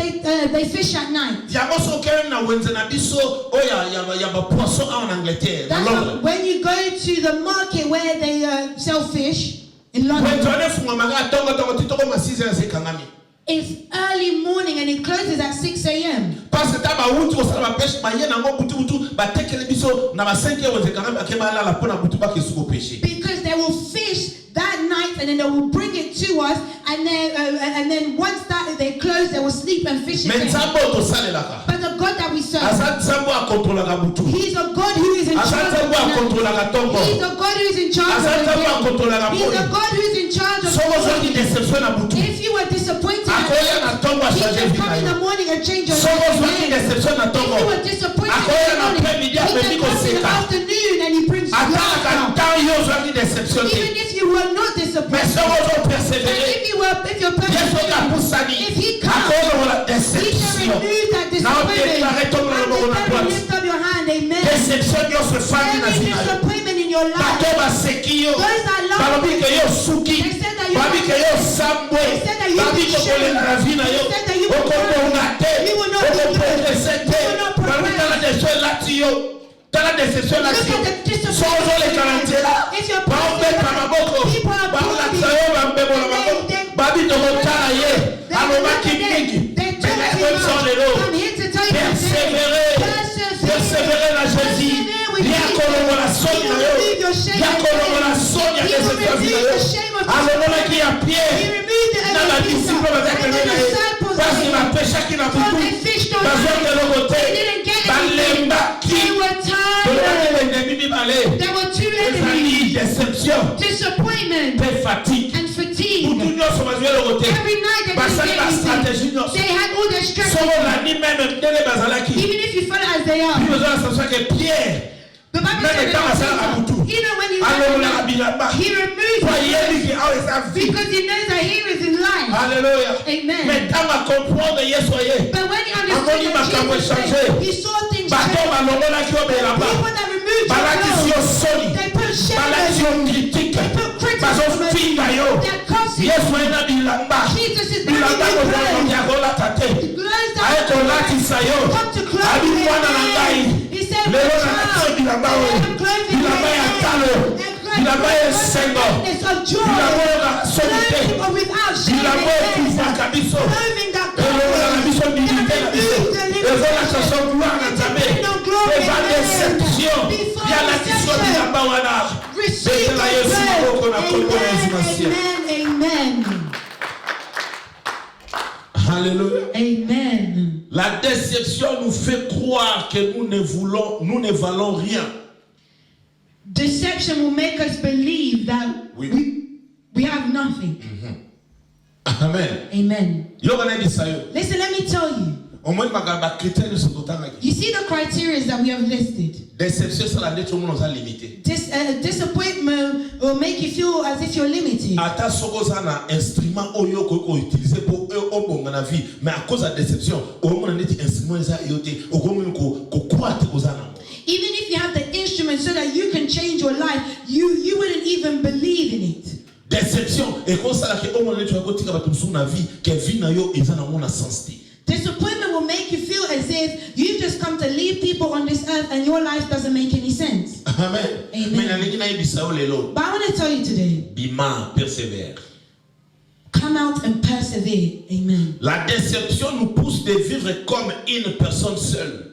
they fish at night. Yango so quand na wenze na biso oya ya ba poisson en Angleterre. That's why when you go to the market where they sell fish in London, it's early morning and it closes at 6 a.m. Parce que taba wutu ko sala pêche ba yena ngo butu ba tekele biso na ba 5 heures wenze kanga ba kema la pona butu ba kesuko pêcher. Because they will fish that night and then they will bring it to us and then once that they close they will sleep and fish Mais again. nzambo to salelaka. But the God that we serve, Asa nzambe akontrolaka butu. He's a God who is in Asa charge of nzambe the night. akontrolaka ntongo. He's a God who is in charge Asa of the nzambe day. akontrolaka He's poni. a God who is in charge of Soko the zaki day. deception na butu. If you were disappointed, Akoya na ntongo he achanger can vie come na in the yo. morning and change your Soko life. zaki deception na If ntongo. you were disappointed in Akoya the na morning, après-midi he apesi can come in the koseka. afternoon and he brings you Atala ka laughter. ntan yo zaki deception te. Even if you were not Mais disappointed, soko zo and persévérer. if you're Yesu persevering, kapusani. if he comes, Akoya wala he can deception. remove that Na disappointment. déclarer ton nom And na then droite. lift up your hand, amen. Deception yo se fandi na Every zina yo. disappointment in your life, Bato baseki yo. those that love Balobi ke yo they suki. said that you Babi ke yo sambwe. They said that you Babi will ko share. kolenga na vie na yo. They said that you will Okokonga te. You will not be good. Okoprogresse te. You will not progress. Babi tala deception lati yo. Tala deception lati Look yo. at the disappointment. Sozo le karantela. If you're Baombeka maboko. people are Baolakisa yo bambebo na maboko. Babi tokotala ye. Alobaki mingi. Benekwenso lelo. I'm here to tell you Persévérer. Persévérer na Jésus. Yakolongola soni na yo. Yakolongola soni ya deception na yo. Alongolaki ya Pierre. Na badisciple bazakemena ye. Basi bapeshaki na butu. Bazwaki eloko te. Balembaki. Tolobaki bendemi mibale. There were two Ezali enemies, deception. disappointment Pe fatigue. and fatigue. Butu nyonso bazwi eloko te. Every night they Basali did bastratégie anything. nyonso. They had all their Soko strategies. landi meme ndenge bazalaki. Even if you follow as they are. Puis besoin de savoir que Pierre. The Bible Même said dans la salle à that Boutou. even when he Alongolaka went, bilamba. he removed Voyez it qui a esa vie. because he knows that he is in life. Alléluia. Amen. Mais dans ma comprendre Yesu ye. But when he Amoni understood makambo that Jesus changé. said, he saw things Bato change. balongolaki yo belamba. People that removed your Balaki si yo clothes, soni. they put Balaki si shame. yo critique. They put criticism. Bazofinga yo. They're cursing. Yesu ena bilamba. Jesus is Bilamba bringing you kozala clothes. yakolata te. Clothes Aye that kolatisa yo. come to clothe Abi you. mwana na ngai. He said, Lelo "My na natio child, bilamba I oyo. am clothing Bilamba ya you talo. Bilamba ya esengo. It's of joy. Bilamba oyo kasoni te. Clothing of without shame Bilamba oyo and ekufaka biso. clothing that elongola na biso covers, dignité na that biso. removes the Ezolakisa so gloire na Nzambe. Eza deception. Ya latiso bilamba wana. receive Betela Yesu maboko na kombo na Yesu Masiya. Amen. Alléluia. Amen. La déception nous fait croire que nous ne valons rien. Deception will make us believe that Oui. we have nothing. Amen. Amen. Yo kana bisayo. Listen, let me tell you. Omoni magaba critères sont totanga. You see the criteria that we have listed. Déception ça la tout le monde a limité. Disappointment will make you feel as if you're limited. Ata soko za na instrument oyo ko utiliser pour obonga na vie, mais à cause de la déception, au moins neti instrument za yote, au moins ko kwate kozana. Even if you have the instrument so that you can change your life, you wouldn't even believe in it. Déception et comme ça que au moins neti ko tika batu msu na vie, que vie na yo ezana mona sens te. Disappointment will make you feel as if you've just come to leave people on this earth and your life doesn't make any sense. Amen. Amen. Mais na lingi na ibisa lelo. But I want to tell you today, Bima, persévère. come out and persevere. Amen. La déception nous pousse de vivre comme une personne seule.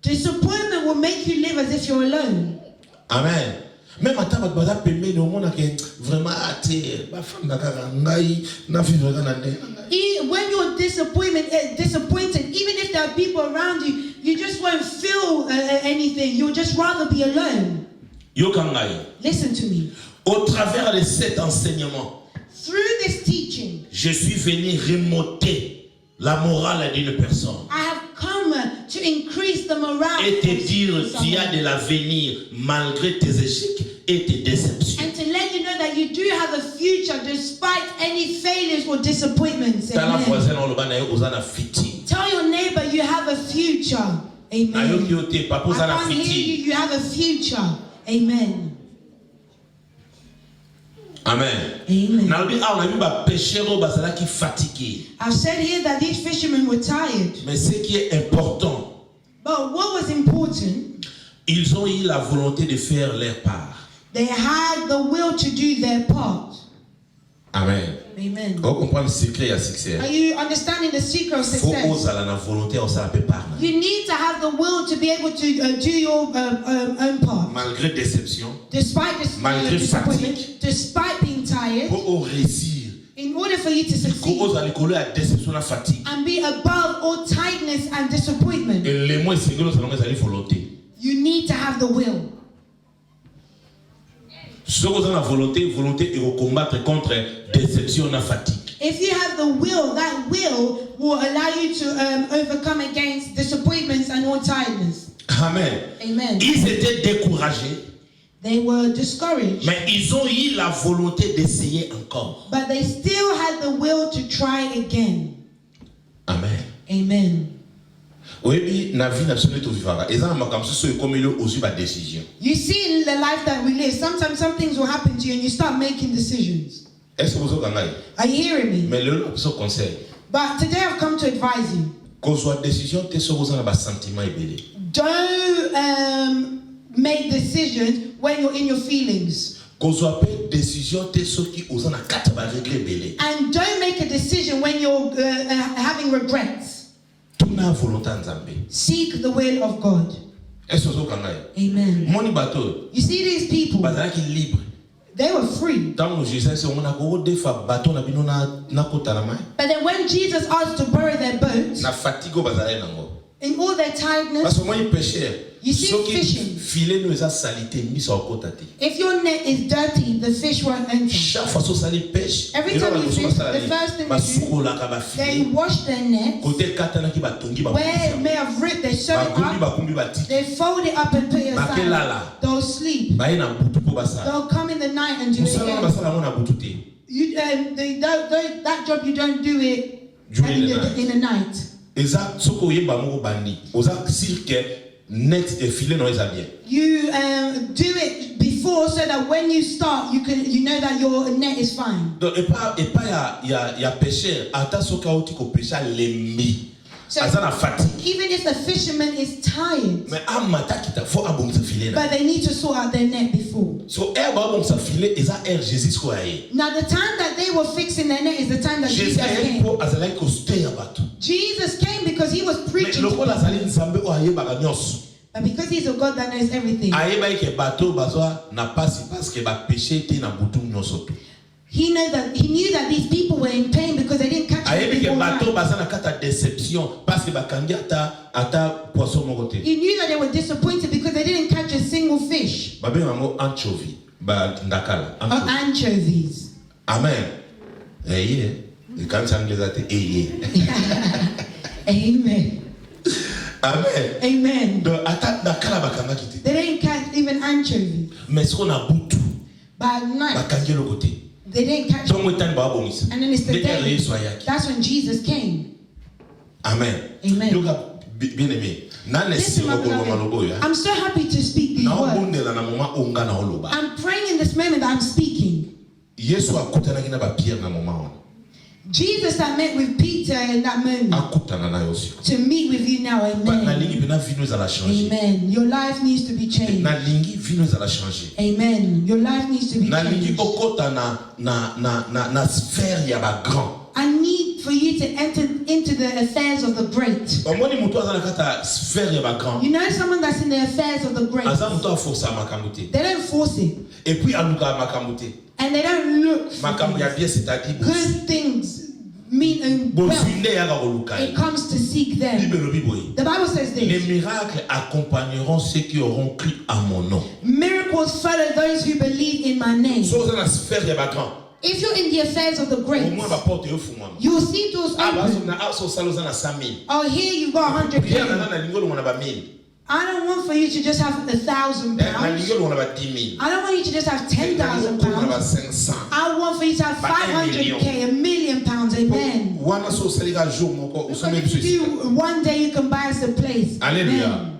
Disappointment will make you live as if you're alone. Amen. Même attends ba baza pembeni au monde que vraiment até ba femme na kaka ngai na vivre kana ndé. When you're disappointed, even if there are people around you, you just won't feel anything. You'll just rather be alone. Yo kangai. Listen to me. Au travers de cet enseignement, Through this teaching, je suis venu remonter la morale d'une personne I have come to increase the morale et te of dire tu someone. as de l'avenir malgré tes échecs et tes déceptions. And to let you know that you do have a future despite any failures or disappointments. Tala Amen. voisin on le bana yo ozana fiti. Tell your neighbor you have a future. Na yo Amen. ki ote papa I ozana can't hear you. fiti. You have a future. Amen. Amen. Amen. Na lobi a on a vu ba péchero bazala ki fatigué. I've said here that these fishermen were tired. Mais ce qui est important, But what was important, ils ont eu la volonté de faire leur part. they had the will to do their part. Amen. Amen. On comprend le secret à succès. Are you understanding the secret of Faut success? oser la volonté on s'en peut pas. You need to have the will to be able to do your own part. Malgré déception, Despite this Malgré disappointment, fatigue. despite being tired, pour réussir In order for you to succeed Cause alcool à déception à fatigue. and be above all tiredness and disappointment, Et les mots c'est que nous allons les volonté. you need to have the will. Ce que vous avez la volonté est de combattre contre déception à fatigue. If you have the will, that will allow you to overcome against disappointments and all tiredness. Amen. Amen. Ils étaient découragés, They were discouraged, mais ils ont eu la volonté d'essayer encore. but they still had the will to try again. Amen. Amen. Oui, na vie n'absolu tout vivara. Et ça, comme ça, c'est comme il aussi la décision. You see in the life that we live, sometimes some things will happen to you and you start making decisions. Est-ce que vous avez Are you hearing me? mais le conseil. But today I've come to advise you. Quand soit décision, t'es sur vous avez sentiment ébélé. Don't make decisions when you're in your feelings. Quand soit décision, t'es sur qui vous en a quatre régler ébélé. And don't make a decision when you're having regrets. Tout n'a volonté en Zambé. Seek the will of God. Est-ce que vous avez Amen. Moni bateau. You see these people, Bazala qui libre. they were free. Tant que Jésus c'est on a ko defa bateau na bino na kota na mai. But then when Jesus asked to borrow their boat, Na fatigue bazala nango. in all their tiredness, Parce que moi il pêcheur. You see fishing. Filet nous a salité mis sur kota te. if your net is dirty, the fish won't enter. Chaque fois que ça les pêche. Every time you fish, the first thing ba they do, sukola ka ba they filet. wash their net. Côté katana ki ba tongi ba. Where it may have ripped, they sew it Ba up, kumbi ba tiki. they fold it up and put it Ba aside. kelala. They'll sleep. Ba ina butu po basa. They'll come in the night and do it Musala again. basala mona butu te. That job, you don't do it During the night. in the night. Eza soko yeba moko bandi. Oza cirque net et filet non eza bien. You do it before so that when you start, you know that your net is fine. Donc et pas ya pêcheur ata soka oti ko pêcher lembi. So Azana fatigue. even if the fisherman is tired, Mais amata kita faut abonza filet na. but they need to sort out their net before. So ba abonza filet eza Jésus ko aye. Now the time that they were fixing their net is the time that Jésus Jesus aye came. ko azala ko stay abatu. Jesus came because he was Mais preaching to lokola people. azali nzambe o aye ba nyonso. But because he's a God that knows everything, Aye ba ke bateau bazwa na pasi parce que ba péché te na butu nyonso to. he knew that these people were in pain because they didn't catch Aye it ke before bateau night. bazana kata déception parce que ba kangi ata poisson moko te. He knew that they were disappointed because they didn't catch a single fish. Ba be mango anchovy ba ndakala. Or anchovies. Amen. Yeah. You can't say that. Amen. Amen. Amen. Donc ata ndakala ba kanga kiti. They didn't catch even anchovies. Mais ce qu'on a butu By ba night, kangi lo côté. they didn't catch Donc it. wetan ba bongisa. And then it's the Mais day. Yesu ayaki. That's when Jesus came. Amen. Amen. Donc bien aimé. Na nesi Listen, my ko malobo beloved, ya. I'm so happy to speak these Na words. bondela na mama onga na oloba. I'm praying in this moment that I'm speaking. Yesu akutana kina ba Pierre na mama wana. Jesus that met with Peter in that moment Akutana na yosi. to meet with you now. But na Amen. lingi bina vino za la changer. Amen. Your life needs to be changed. Na lingi vino za la changer. Amen. Your life needs to be Na lingi changed. okota na sphère ya ba grand. I need for you to enter into the affairs of the great. Omoni mutu azana kata sphère ya ba grand. You know someone that's in the affairs of the great. Aza mutu aforsa makambo te. They don't force it. Et puis aluka makambo te. And they don't look for Makambo ya things. bien c'est-à-dire Good things mean and bon wealth. finde ya ka koluka. It comes to seek them. Bible lobi boy. The Bible says Les this. miracles accompagneront ceux qui auront cru à mon nom. Miracles follow those who believe in my name. So dans la sphère ya ba grand. If you're in the affairs of the Au great, moins ba porte yo fumwa. you'll see doors Ah ba so open. na so salo za na 5000. Oh, here you've got Pierre 100K. na lingolo mona ba 1000. I don't want for you to just have £1,000. Na lingolo mona ba 10000. I don't want you to just have £10,000. Mona ba 500. I want for you to have But 500K, £1 million. Amen. Wana so salika jour moko Because usome if biso. you do, one day you can buy us a place. Alléluia. Amen.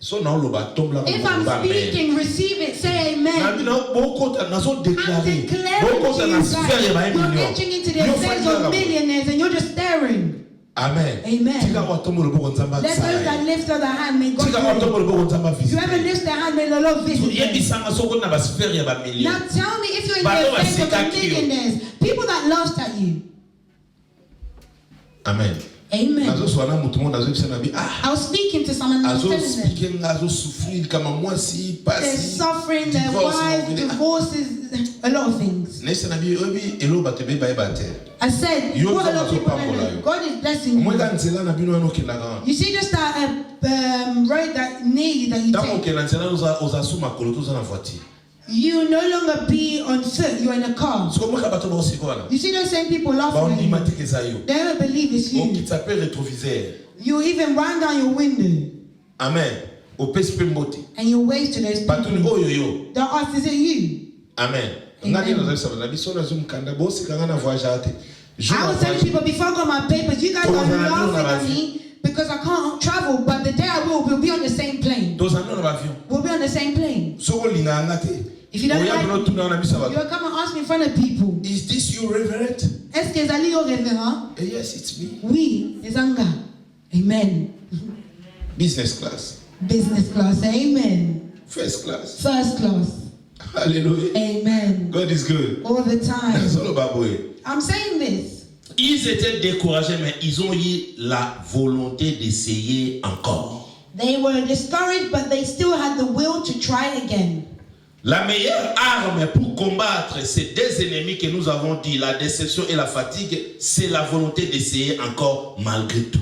So na oloba tombla If I'm speaking, receive it, say na amen. bino boko ta nazo I'm déclarer. declaring Boko ta to na you sphère ya ba guys, you're million. entering into the affairs of millionaires and you're just staring. Amen. Amen. Tika kwa tombo boko nzamba Let those that tsai. lift up their hand, may God Tika kwa heal. tombo boko nzamba visite. Whoever lifts their hand, may the Lord visit Yebi them. sanga soko na ba sphère ya ba million. Now tell me if you're in Bato the affairs of basika the kiyo. millionaires, people that laughed at you. Amen. Amen. Nazo soana mutu mo nazo kisana bi I was speaking to someone and I was azo telling them speaking nazo souffrir kama moi si pas they're si suffering, their wives, divorces, a lot of things. nesa na bi obi elo batebe ba ebate I said, Yo what a lot of people zama don't zopa know. God is blessing moi you. ga nzela na bino no kindaga You see just that road that near you that you tango take. ke na nzela oza suma kolo to na voiture You will no longer be on foot, you're in a car. so mo ka bato ba osikola You see those same people ba laughing on at dit you. matike za yo They don't believe it's o you. kitsa pe rétroviseur You even run down your window amen o pesi pe mbote and you wave to those bato ni people. oyo yo They'll ask, is it you? amen ngani nazo saba na biso na zum kanda bosi kanga na voyage ate I was telling people before I got my papers, you guys are laughing at me because I can't travel, but the day I will, we'll be on the same plane. dos avions na avion We'll be on the same plane. so ko linga ngate If you don't oya like no it, tuna na bisaba you'll come and ask me in front of people. is this you reverend Est-ce que Zali au révérend? yes it's me Oui, Ezanga. Amen. business class Business class. Amen. first class First class. hallelujah Amen. God is good All the time. solo baboy I'm saying this. ils étaient découragés mais ils ont eu la volonté d'essayer encore. They were discouraged, but they still had the will to try again. La meilleure arme pour combattre ces deux ennemis que nous avons dit, la déception et la fatigue, c'est la volonté d'essayer encore malgré tout.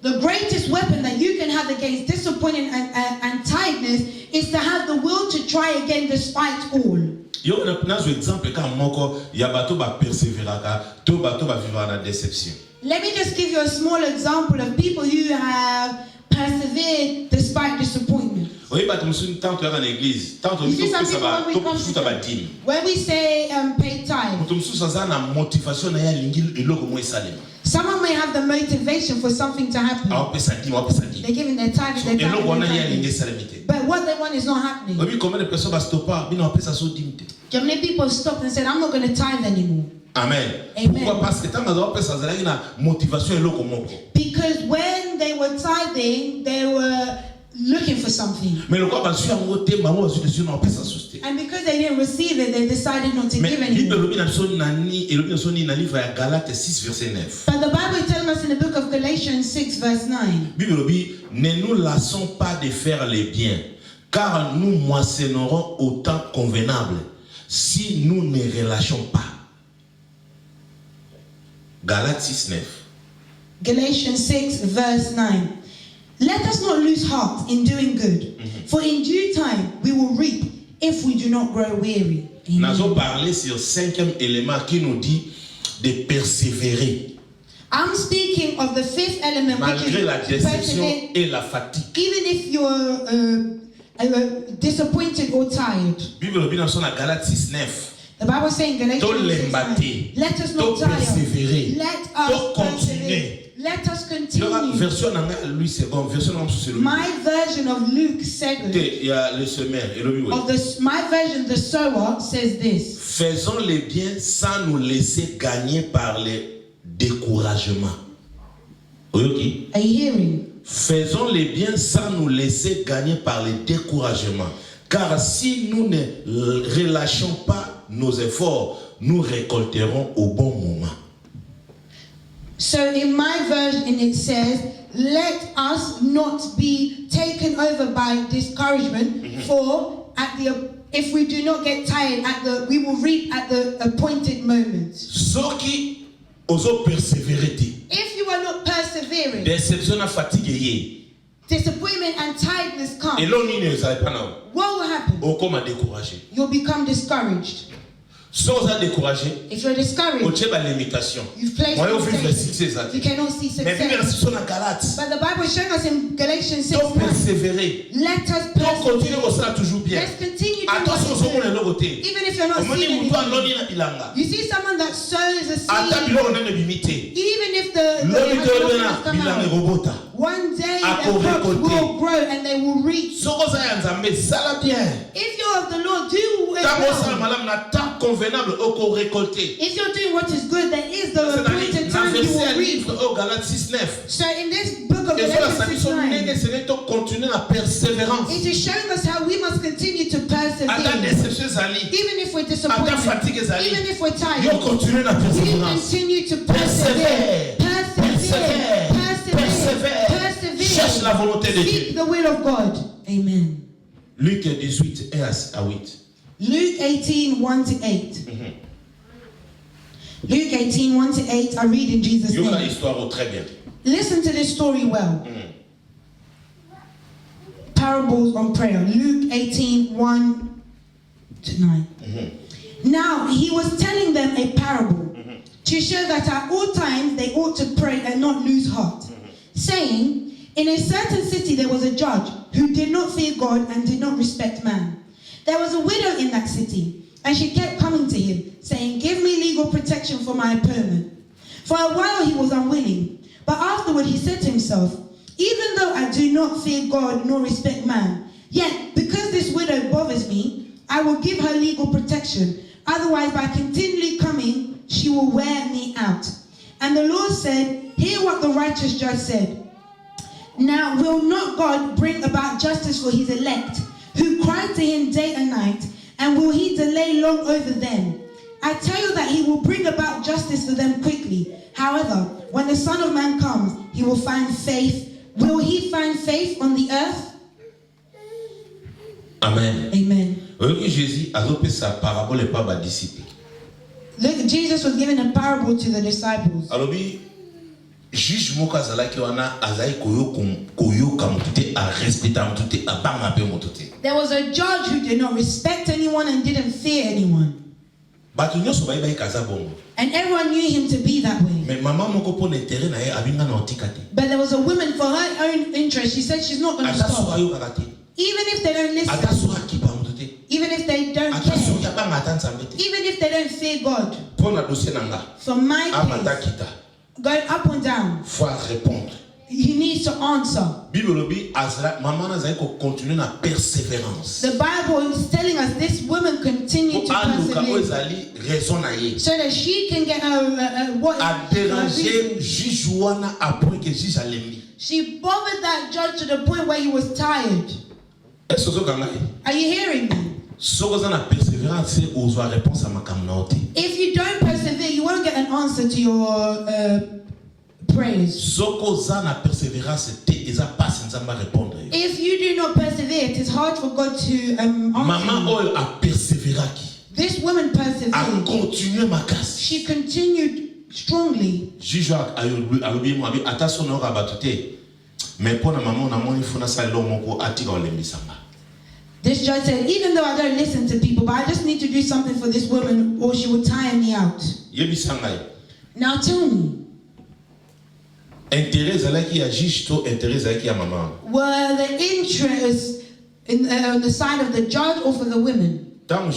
The greatest weapon that you can have against disappointment and tiredness is to have the will to try again despite all. Yo na un exemple quand moko ya bato ba persévéraka, to bato ba vivre la déception. Let me just give you a small example of people who have persevered despite disappointment. Oui, bato musu tant en église, tant You to see some ça people ba when we to come futa ba dîme. when we say pay tithe, Mutu musu ça na motivation na ya lingi eloko mo esalema. someone may have the motivation for something to happen. A pesa dîme, a pesa dîme. They're giving their tithe, So their tithe, eloko na ya their lingi tithe. salemité. But what they want is not happening. Oui, combien de personnes va stopper, bino a pesa so dîme. How many people have stopped and said, I'm not going to tithe anymore? Amen. Amen. Pourquoi? Parce que tant que vous pesa zala ina motivation eloko moko. Because when they were tithing, they were looking for something. Mais le quoi parce que en côté maman aussi dessus na pesa soste. And because they didn't receive it, they decided not to Mais give Bible anymore. lobi na so nani et lobi na so ni na livre ya Galates 6 verset 9. But the Bible tells us in the book of Galatians 6 verse 9. Bible lobi ne nous lassons pas de faire les biens car nous moissonnerons au temps convenable si nous ne relâchons pas. Galates 6 9. Galatians 6 verse 9. Let us not lose heart in doing good, for in due time we will reap if we do not grow weary. Nous Amen. allons parler sur le cinquième élément qui nous dit de persévérer I'm speaking of the fifth element, which malgré is la to déception persevere, et la fatigue. even if you're disappointed or tired. Bible lobi na so na Galates 6 9. The Bible is saying Galatians To 6, 9, l'embatter, let us not to tire. persévérer, Let to us continuer. persevere. Let us Il y aura continue. version na lui c'est bon, version na c'est le. My version of Luke 7, Il y a le semeur et le oui. my version, the sower, says this. Faisons les biens sans nous laisser gagner par les découragements. Oui, Are you hearing? faisons les biens sans nous laisser gagner par les découragements. Car si nous ne relâchons pas nos efforts, nous récolterons au bon moment. So in my version it says, let us not be taken over by discouragement, for if we do not get tired we will reap at the appointed moment. Ceux qui osent persévérer, If you are not persevering, déception et fatigue, disappointment and tiredness et come. l'on n'y est pas là. What will happen? Au comment décourager. You'll become discouraged. Sans à décourager, If you're au discouraged, tchèque à l'imitation. you've placed Moi, on vit le limitations. succès, ça. You cannot see Mais Bible success. est sur la Galate. But the Bible is showing us in Galatians 6, Donc 9, persévérer. let us Donc continuer persevere. comme ça toujours bien. Let's continue doing Attention, what au we monde do. est côté. Even if you're not Au monde seeing est mouton anything. l'on est bilanga. You see someone that sows a Attends, seed, biloko nene bimité. even if the L'homme est harvest là, has come bilanga out, robota. one day À the crops récolter. will grow and they will reap. Soko za ya nzambe, sala bien. If you're of the Lord, do it Tant que ça well. madame na temps convenable au récolter. If you're doing what is good, there is the C'est-à-dire, appointed dans time you verset will à reap. livre au Galates 6 9. So in this book of Et sur la Galatians 6, samission 9, nene, c'est de continuer la persévérance. it is showing us how we must continue to Attends persevere. déception zali. Even if we're Attends disappointed, fatigue zali. even if we're Yo tired, continue la we persévérance. continue to Persevere. persevere. Persevere. Persévère. Cherche la volonté de Dieu. Seek the will of God. Amen. Luc 18, 1 à 8. Luke 18, 1 to 8. Luke 18, 1 to 8. I read in Jesus' Il y aura name. l'histoire très bien. Listen to this story well. Parables on prayer. Luke 18, 1 to 9. Now, he was telling them a parable to show that at all times they ought to pray and not lose heart, saying, in a certain city there was a judge who did not fear God and did not respect man. There was a widow in that city, and she kept coming to him, saying, give me legal protection for my opponent. For a while he was unwilling, but afterward he said to himself, even though I do not fear God nor respect man, yet because this widow bothers me, I will give her legal protection. Otherwise, by continually coming, she will wear me out. And the Lord said, hear what the righteous judge said. Now will not God bring about justice for his elect, who cry to him day and night, and will he delay long over them? I tell you that he will bring about justice for them quickly. However, when the Son of Man comes, he will find faith. Will he find faith on the earth? Amen. Amen. Jésus a fait sa parabole et pas bas disciple. Look, Jesus was giving a parable to the disciples. Alors, juge moka zalaki wana azai koyo kamutute a respecta mutute a banga pe mutute. There was a judge who did not respect anyone and didn't fear anyone. Batu nyoso bai bai kaza bongo. And everyone knew him to be that way. Mais maman moko po n'intérêt na ye abinga na otikate. But there was a woman, for her own interest, she said she's not going to stop. Even if they don't listen, even if they don't care, even if they don't fear God, for my case, going up and down, he needs to answer. The Bible is telling us this woman continued to persevere so that she can get she bothered that judge to the point where he was tired. Are you hearing me? If you don't persevere, you won't get an answer to your prayers. If you do not persevere, it is hard for God to answer you. This woman persevered. She continued strongly. This judge said, even though I don't listen to people, but I just need to do something for this woman or she will tire me out. Now tell me, were the interests on the side of the judge or for the women? When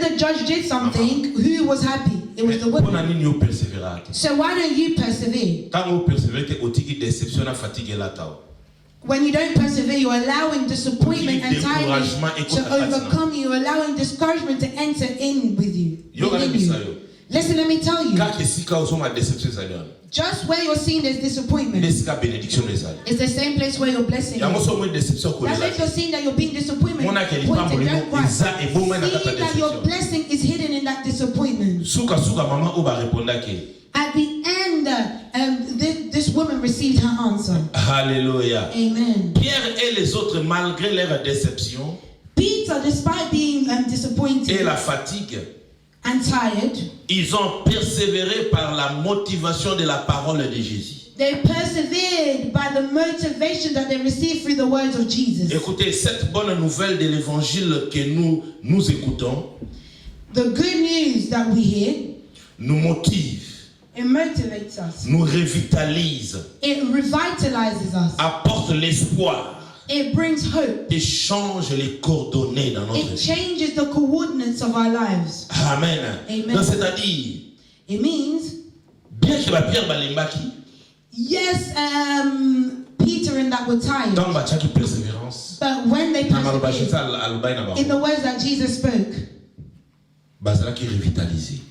the judge did something, who was happy? It was the women. So why don't you persevere? When you don't persevere, you're allowing disappointment and tiredness to overcome you. You're allowing discouragement to enter in with you. Listen, let me tell you. Just where you're seeing there's disappointment, it's the same place where your blessing is. That's if you're seeing that you're being disappointed. Don't cry. See that your blessing is hidden in that disappointment. At the end, this woman received her answer. Hallelujah. Amen. Pierre et les autres, malgré leur déception, Peter, despite being disappointed et la fatigue, and tired, ils ont persévéré par la motivation de la parole de Jésus. They persevered by the motivation that they received through the words of Jesus. Écoutez, cette bonne nouvelle de l'évangile que nous écoutons, the good news that we hear, nous motive. It motivates us. Nous revitalise. It revitalizes us. Apporte l'espoir. It brings hope. Et change les coordonnées dans notre vie. It changes the coordinates of our lives. Amen. Amen. Donc c'est-à-dire, it means, bien que la Pierre balembaki, yes, Peter and that were tired. Dans bachaki persévérance. But when they persevered, in the words that Jesus spoke,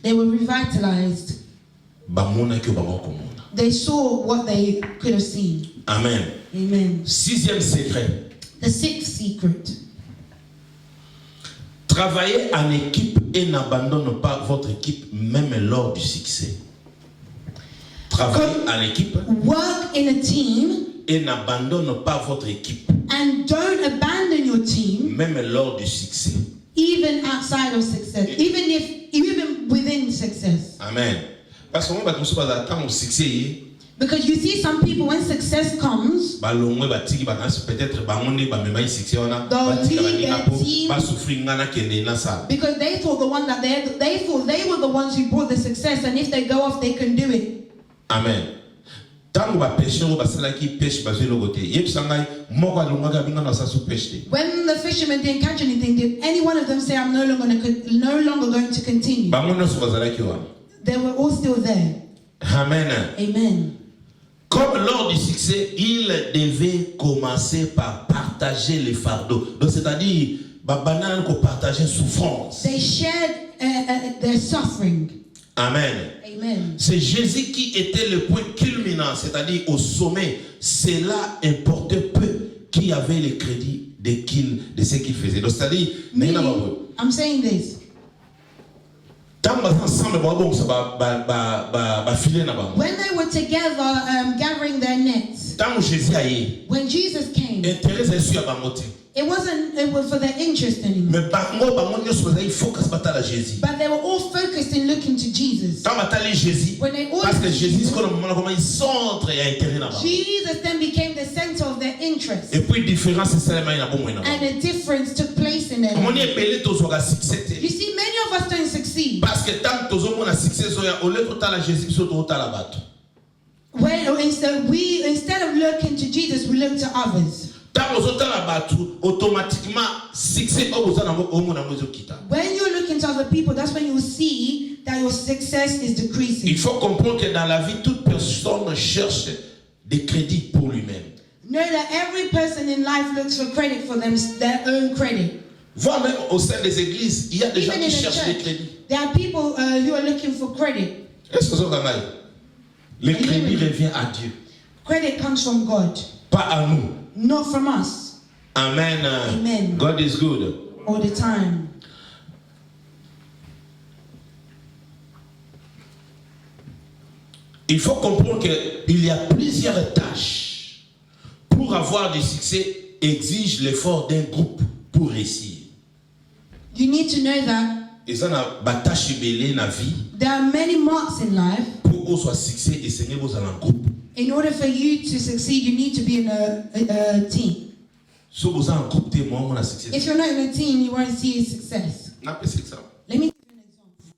they were revitalized. They saw what they could have seen. Amen. Amen. Sixième secret. The sixth secret. Travaillez en équipe et n'abandonnez pas votre équipe même lors du succès. Travaillez en équipe work in a team, et n'abandonne pas votre équipe, and don't abandon your team, même lors du succès. even outside of success, even within success. Amen. Parce que moi, je suis pas au succès. Because you see some people, when success comes, Peut-être because they thought they were the ones who brought the success, and if they go off, they can do it. Amen. When the fishermen didn't catch anything, did any one of them say, "I'm no longer going to continue"? They were all still there. Amen. Amen. Comme lors du succès, il devait commencer par partager les fardeaux. Donc, c'est-à-dire, partager souffrance. They shared their suffering. Amen. Amen. C'est Jésus qui était le point culminant, c'est-à-dire au sommet. Cela importait peu qui avait le crédit de ce qu'il faisait. Donc, c'est-à-dire, I'm saying this. When they were together gathering their nets, when Jesus came, it was for their interest anymore. But they were all focused in looking to Jesus. When they all Jesus then became the center of their interest. And a difference took place in their lives. You see, many of us don't succeed. Instead of looking to Jesus, we look to others. When you look into other people, that's when you will see that your success is decreasing. Il faut comprendre que dans la vie, toute personne cherche des crédits pour lui-même. Know that every person in life looks for credit for their own credit. Voir même au sein des églises, il y a des gens Even qui in the cherchent des church, crédits. there are people who are looking for credit. Est-ce que vous avez le crédit revient à Dieu, Credit comes from God, pas à nous. not from us. Amen. Amen. God is good. All the time. Il faut comprendre qu'il y a plusieurs tâches. Pour avoir du succès, exige l'effort d'un groupe pour réussir. You need to know that Et ça n'a pas tâche belée na vie. there are many marks in life. Pour qu'on soit succès et Seigneur vous allez en groupe. In order for you to succeed, you need to be in a team. Si vous êtes en groupe, t'es moi, on a succès. If you're not in a team, you won't see success. N'a pas c'est ça. Let me give you an example.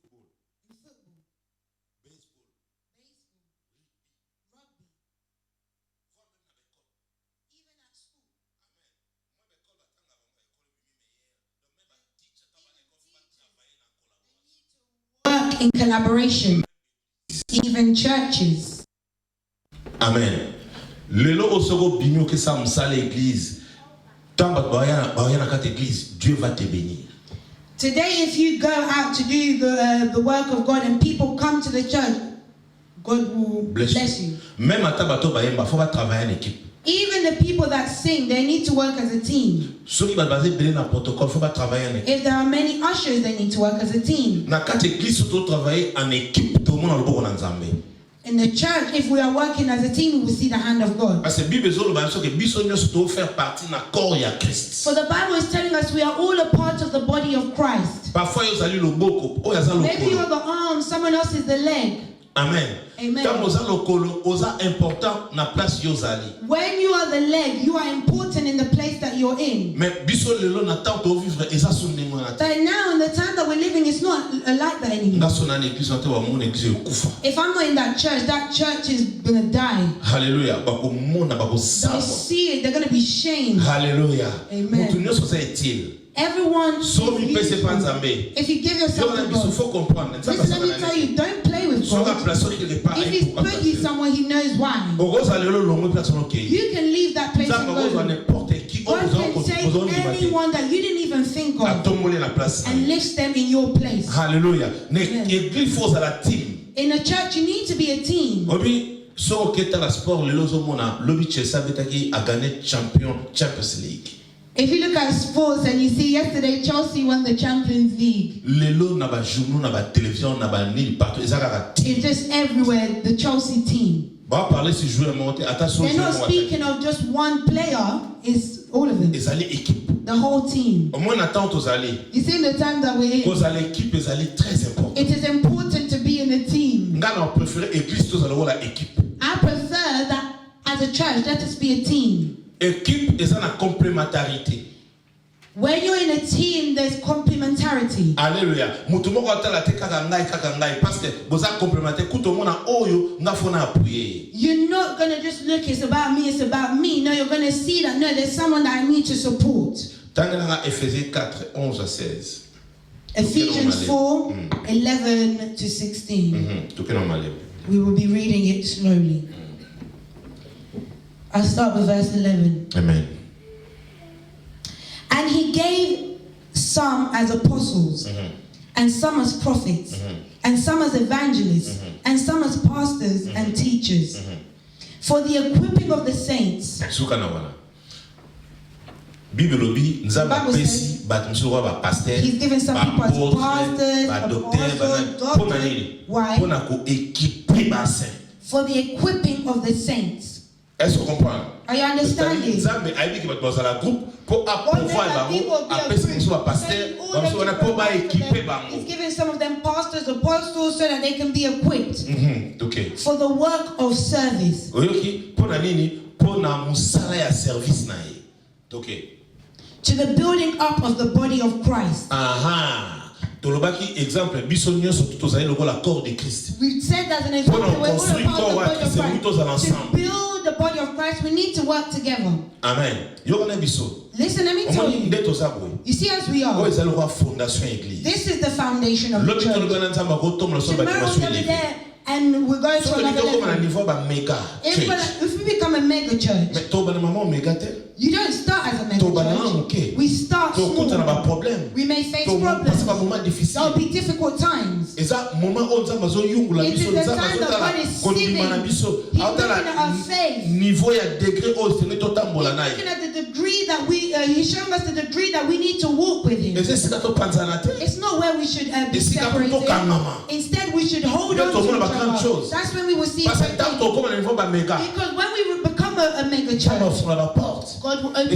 Work in collaboration, even churches. Amen. Le lot au second bignon que ça me sale l'église. Tant que l'église, Dieu va te bénir. Today, if you go out to do the work of God and people come to the church, God will bless you. Même à tabato bayemba, faut pas travailler en équipe. Even the people that sing, they need to work as a team. Ceux qui va baser bien dans protocole, faut pas travailler en équipe. If there are many ushers, they need to work as a team. Na quatre églises surtout travailler en équipe, tout le monde a le bon en Nzambe. In the church, if we are working as a team, we will see the hand of God. Parce que Bible zolo ba so que biso nyo surtout faire partie na corps ya Christ. For the Bible is telling us we are all a part of the body of Christ. Parfois yo sali loboko, o ya za lokolo. Maybe you are the arm, someone else is the leg. Amen. Amen. Quand oza lokolo, oza important na place yo zali. When you are the leg, you are important in the place that you're in. Mais biso lelo na temps to vivre eza sunne mo na. But now, in the time that we're living, it's not like that anymore. Nga sona na église na te wa mon église kufa. If I'm not in that church is gonna die. Hallelujah. Bako mona bako They'll sabo. see it, they're gonna be shamed. Hallelujah. Amen. Mutu nyoso za utile. Everyone, So mi pese pa Nzambe. if you give yourself Yo na to biso God, faut comprendre. listen, let me tell you, don't play with So ga God. place quelque part. If He's put you somewhere, He knows why. Ogoza lelo longo personne okay. You can leave that place and Nzambe ogoza go. n'importe qui God can take anyone that you didn't even think of atombole na place. and lifts them in your place. Hallelujah. Ne Amen. église faut à la team. In a church, you need to be a team. Obi so keta la sport lelo zo mona lobi Chelsea betaki a gagné Champions League. If you look at sports and you see yesterday Chelsea won the Champions League. Lelo na ba journaux na ba télévision na ba nil partout ezaka It's just everywhere, the Chelsea team. ba parler si joueur monté attention. They're not speaking of just one player, it's all of them. Ezali équipe. The whole team. Au moins attend ozali. You see the time that we're in. Cause à l'équipe ezali très important. It is important to be in a team. Nga na préférer église tous alors la équipe. I prefer that as a church, let us be a team. Équipe eza na complémentarité. When you're in a team, there's complementarity. Alléluia. Mutu moko atala te kaka ngai parce que boza complémentaire kuto mona oyo nga fona appuyer. You're not going to just look, it's about me. No, you're going to see that, no, there's someone that I need to support. Tangana Ephésiens 4, 11 à 16. Ephesians 4, 11 to 16. We will be reading it slowly. I'll start with verse 11. Amen. And he gave some as apostles, and some as prophets, and some as evangelists, and some as pastors and teachers, for the equipping of the saints. He's given some people as pastors, apostles, why? For the equipping of the saints. Est-ce qu'on comprend? Are you understanding? He's giving some of them pastors, apostles, so that they can be equipped Okay. for the work of service. Okay. To the building up of the body of Christ. Exemple, corps de Christ. We said that an example, we're all a part of the body of Christ. To build the body of Christ, we need to work together. Amen. Listen, let me tell you. You see, as we are, this is the foundation of the church. Tomorrow we're going to be there, and we're going to another level. If we become a mega church, you don't start as a mega church. We start small. We may face problems. There will be difficult times. It is the time that God is sieving. He's looking at our faith. He's looking at the degree that He's showing us the degree that we need to walk with Him. It's not where we should be separated. Instead, we should hold on to each other. That's when we will see. Because when we become a mega church, God will open doors.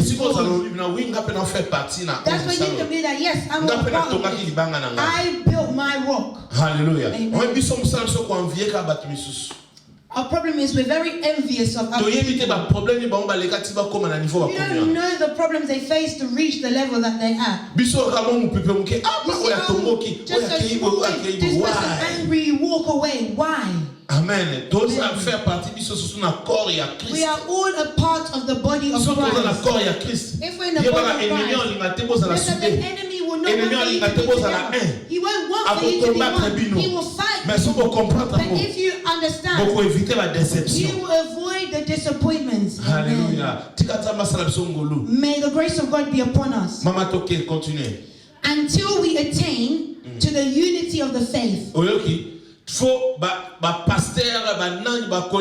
That's when you can be that, yes, I'm a part of it. I built my rock. Hallelujah. Our problem is we're very envious of other people. You don't know the problems they face to reach the level that they're at. You see, just a small thing, this person angry, you walk away. Why? Amen. We are all a part of the body of Christ. If we're in the body of Christ, then the enemy will not want you to be together. He won't want for you to be one. He will fight. But if you understand, you will avoid the disappointments. Hallelujah. May the grace of God be upon us. Until we attain to the unity of the faith. Faut pasteur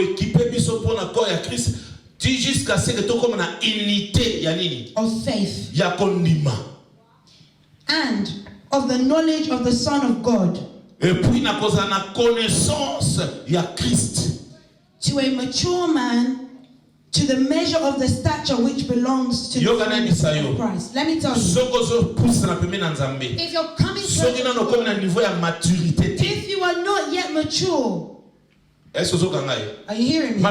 équiper biso pour na corps ya Christ jusqu'à ce que to comme na unité ya nini of faith ya kondima and of the knowledge of the Son of God, et puis na koza na connaissance ya Christ, to a mature man, to the measure of the stature which belongs to the fullness of Christ. Let me tell you, if you're coming to if you are not yet mature, are you hearing me?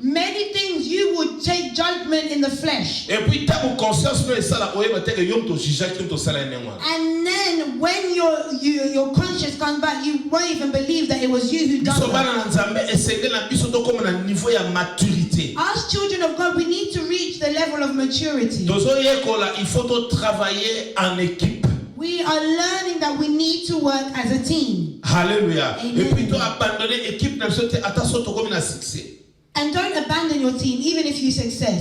Many things you would take judgment in the flesh. And then when your conscience comes back, you won't even believe that it was you who done that. As children of God, we need to reach the level of maturity. We are learning that we need to work as a team. Hallelujah. And don't abandon your team, even if you succeed.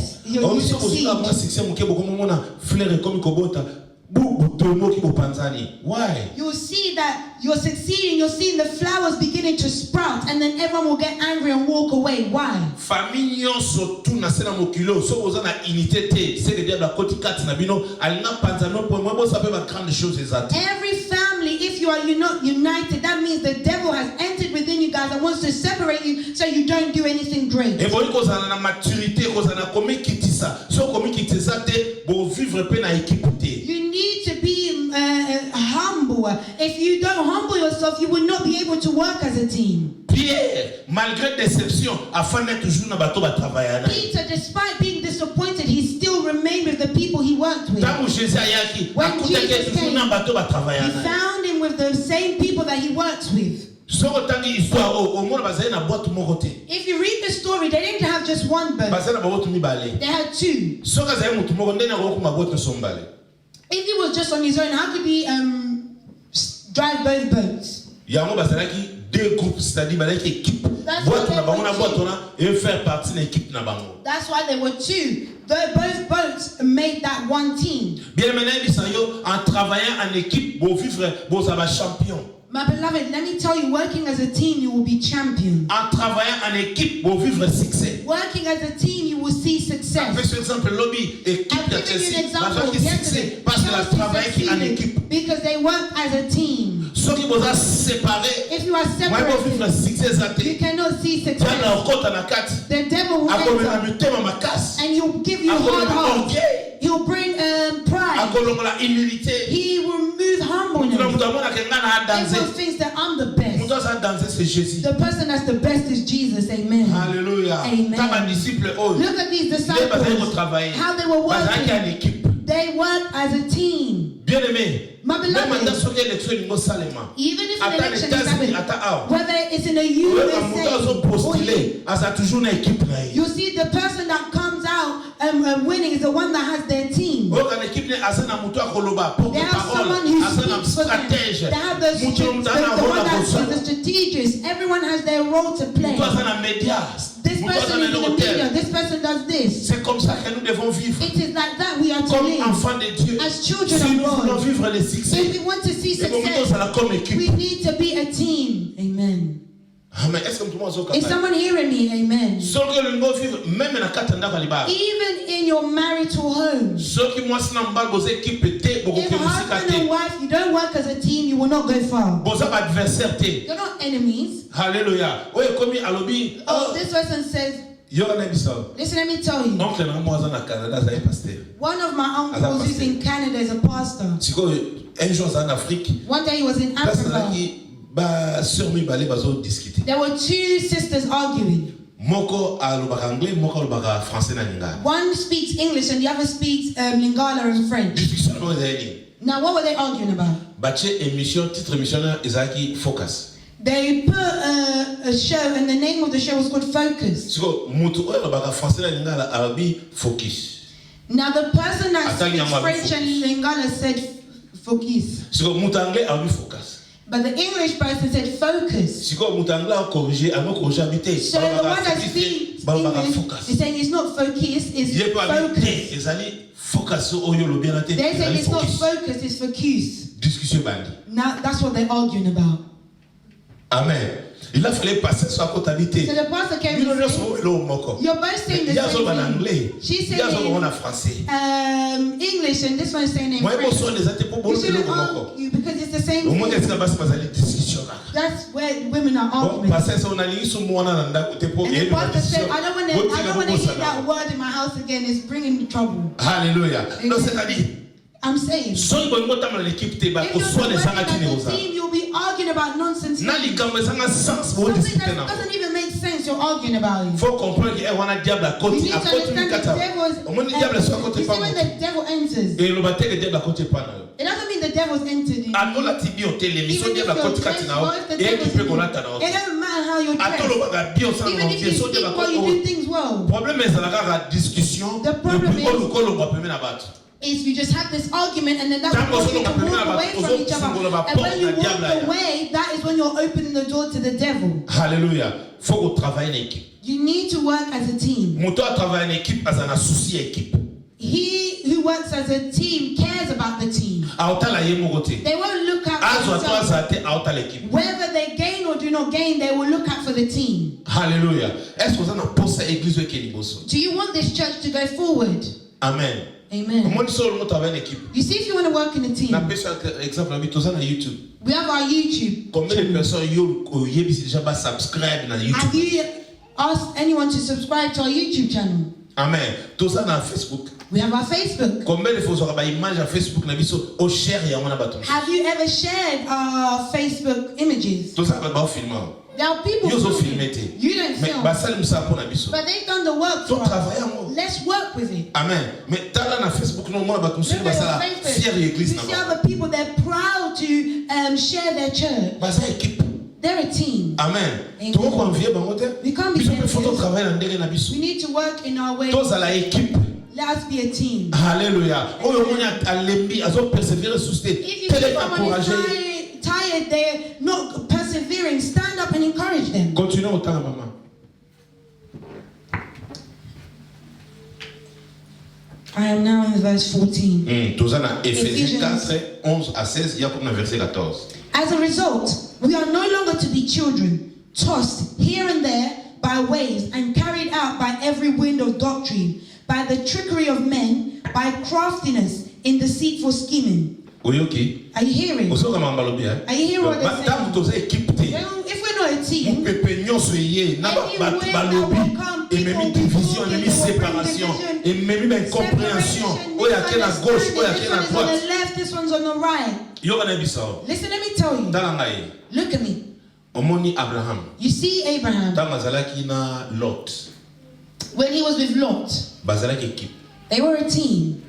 Why? You'll see that you're succeeding, you're seeing the flowers beginning to sprout, and then everyone will get angry and walk away. Why? Famille nyonso tu na sena mokilo so oza na unité te c'est le diable a koti kati na bino alina panzano po mo bo sape ba grande chose ezate. Every family, if you are not united, that means the devil has entered within you guys and wants to separate you so you don't do anything great. Et boy kozana na maturité kozana komi kitisa so komi kitisa te bo vivre pe na équipe te. You need to be humble. If you don't humble yourself, you will not be able to work as a team. Pierre, malgré déception, afin d'être toujours na bato ba travailler na. Peter, despite being disappointed, he still remained with the people he worked with. Tangu Jésus ayaki, akutake toujours na bato ba travailler He na. found him with the same people that he works with. Soko tangi histoire au monde bazali na boîte moko te. If you read the story, they didn't have just one boat. Bazali na boîte mibale. They had two. Soko azali mutu moko ndena ko kuma boîte sombale. If he was just on his own, how could he drive both boats? Yango bazalaki deux groupes, c'est-à-dire bazalaki équipe. Boîte na bango na boîte na et faire partie de l'équipe na bango. That's why there were two. Both boats made that one team. Bien maintenant bisayo en travaillant en équipe pour vivre pour avoir champion. My beloved, let me tell you, working as a team, you will be champion. En travaillant en équipe pour vivre succès. Working as a team, you will see success. Par exemple, lobby équipe de Chelsea, bazalaki succès parce que la travaille en équipe. Because they work as a team. Ceux qui vous a séparé, If you are moi je vivre succès separated, zaté. you cannot see Diable success. encore na kati. The devil will Akolonga enter mutema makasi. and he'll give you hard heart. Orgueil. He'll bring pride. Akolonga la humilité. He will remove Tuna humbleness. mutu amona kenga na danser. Everyone thinks that I'm the best. Mutu asa danser c'est Jésus. The person that's the best is Jesus. Amen. Alléluia. Amen. Kama disciple oyo. Look at these Les bazali ko disciples. travailler. How they were Bazali en working. équipe. They work as a team. Bien aimé. My Même dans beloved, ce élection ningo salema. even if an Ata election les is États-Unis happening, ata awa. whether it's in a Oyo kamuta USA ozo or here, postuler asa toujours na équipe na ye. you see the person that comes out winning is the one that has their team. Oyo kana équipe ne asa na mutu akoloba porte They have parole someone who asa na speaks for them. stratège. They have the Mutu mutana one role that's kosa. the strategist. Everyone has their role to play. Mutu asa na média. This Mutu asa person na is in the media. hôtel. This person does this. C'est comme ça que nous devons vivre. It is like that we are to Comme live. enfants de Dieu. As children Si of nous voulons God. vivre les If succès, we want to see nous devons success, ça comme we équipe. need to be a team. Amen. Amen. Est-ce que tout le monde est Is capable? someone hearing me? Amen. Ceux qui veulent vivre même na katanda kaliba. Even in your marital home, Ceux qui moi sina mbal boze équipe te boko if ke musika husband and te. wife, you don't work as a team, you will not go far. Boza ba adversaire te. You're not enemies. Hallelujah. Oye komi alobi. Oh, this person says, Yo na biso. listen, let me tell you. Oncle na moi na Canada za pasteur. One of my uncles who's in Canada is a pastor. Siko un jour en Afrique. One day he was in Parce Africa. que ba sur mi balé bazo discuter. There were two sisters arguing. Moko alobaka anglais, moko alobaka français na lingala. One speaks English and the other speaks Lingala and French. Discussion no ezali. Now, what were they arguing about? Bache émission titre émission ezaki focus. They put a show, and the name of the show was called Focus. Siko mutu oyo alobaka français na lingala alobi focus. Now, the person that Atali speaks yama French and Lingala said Focus. Siko mutu anglais alobi focus. But the English person said Focus. Siko mutu anglais a corrigé, a no corrigé habité. So the one that speaks English is saying it's not Focus, it's Yé pas habité, Focus. ezali focus oyo lobi na te. They say ezali it's not focus. Focus, it's Focus. Discussion bandi. Now, that's what they're arguing about. Amen. Il a fallu passer sur la comptabilité. So the pastor came Bino and nyo said, so lo moko. you're both saying the Ya zo ban same anglais. thing. She's Ya zo saying en français. English and this one is saying in Moi French. boso les ate po You bolo lo shouldn't moko. argue because it's the same Au moins thing. est-ce que basi bazali discussion. That's where women are Bon, arguing. passer ça on a li so mona na ndako te po And the yé pastor said, I don't want to hear discussion. that word in my house again. It's bringing trouble. Alléluia. Non, c'est-à-dire I'm saying, so bongo tama l'équipe te ba if ko you're so not les working sanga tini as a oza. team, you'll be arguing about nonsense. Na things. likambo ezanga sens bo Something discuter that na. doesn't even make sense, you're arguing about it. Faut comprendre que wana diable a You côté need to a côté understand kata. the devil's. Au moins diable soit You côté see, pas. when the devil enters, Et le bate que diable a côté pas na. it doesn't mean the devil's entered in. Atola tibi o tele mission Even if diable a you're côté kati dressed na. well, if the Et qui peut devil's kolata na. it doesn't matter how you're Atolo dressed. baga bio sans Even if you so speak diable well, you do things well. problème est la la discussion. The problem Le is- plus gros va permettre na battre. Is you just have this argument and then that Tango will cause you solo to kapemea walk away ba- from each solo other. ba- And when you porte na diable walk ya. away, that is when you're opening the door to the devil. Alléluia. Faut qu'on travaille en équipe. You need to work as a team. Moto a travaillé en équipe as un souci équipe. He who works as a team cares about the team. aotala ye moko te. They won't look out Azwa for to themselves. azate aotala équipe. Whether they gain or do not gain, they will look out for the team. Hallelujah. Est-ce que vous avez pensé église qui est liboso? Do you want this church to go forward? Amen. Amen. Comment dit ça le mot travail en équipe? You see, if you want to work in a team, Na pesa exemple na bitoza na YouTube. we have our YouTube. Combien de personnes yo yebisi déjà ba subscribe na YouTube? Have you asked anyone to subscribe to our YouTube channel? Amen. Toza na Facebook. We have our Facebook. Combien de fois ba image à Facebook na biso o share ya mona bato? Have you ever shared our Facebook images? Toza ba filmer. There are people Yo zo who filmer te. you don't Mais film, ba salim sa pour na biso. but they've done the work To for us. travailler en Let's work with it. Amen. Mais tala na Facebook no mona bato Look musuli ba at sala your Facebook. fier You église na see ba. other people, they're proud to share their church. Ba sa équipe. They're a team. Amen. Amen. To ko envier bango te. We can't be Biso pe envious. photo travailler na ndenge na biso. We need to work in our way. Toza la équipe. Let us be a team. Alléluia. Oyo moni alembi azo persévérer sous If you Télé see someone encourager. is tired, they're not persevering, stand up and encourage them. Continuons au temps maman. I am now in verse 14. Toza na Éphésiens Ephesians. 4, 11 à 16, il y a comme dans verset 14. As a result, we are no longer to be children, tossed here and there by waves and carried out by every wind of doctrine, by the trickery of men, by craftiness in deceitful scheming. Oyoki. Are you hearing? Osoka mambalobi hein. Are you hearing what they're saying? Tam toza équipe te. Well, if we're not a team, Pepe nyonso yé na Anywhere that balobi will come, et même people will division, talk et and même they will bring séparation, division. et même incompréhension. separation, Oya qui est à gauche, oya qui this est one à is on droite. the left, this one's on the right. Yo kana bisao. Listen, let me tell you. Tala ngai. Look at me. Omoni Abraham. You see Abraham, Tanga zalaki na Lot. when he was with Lot, Bazalaki équipe. they were a team.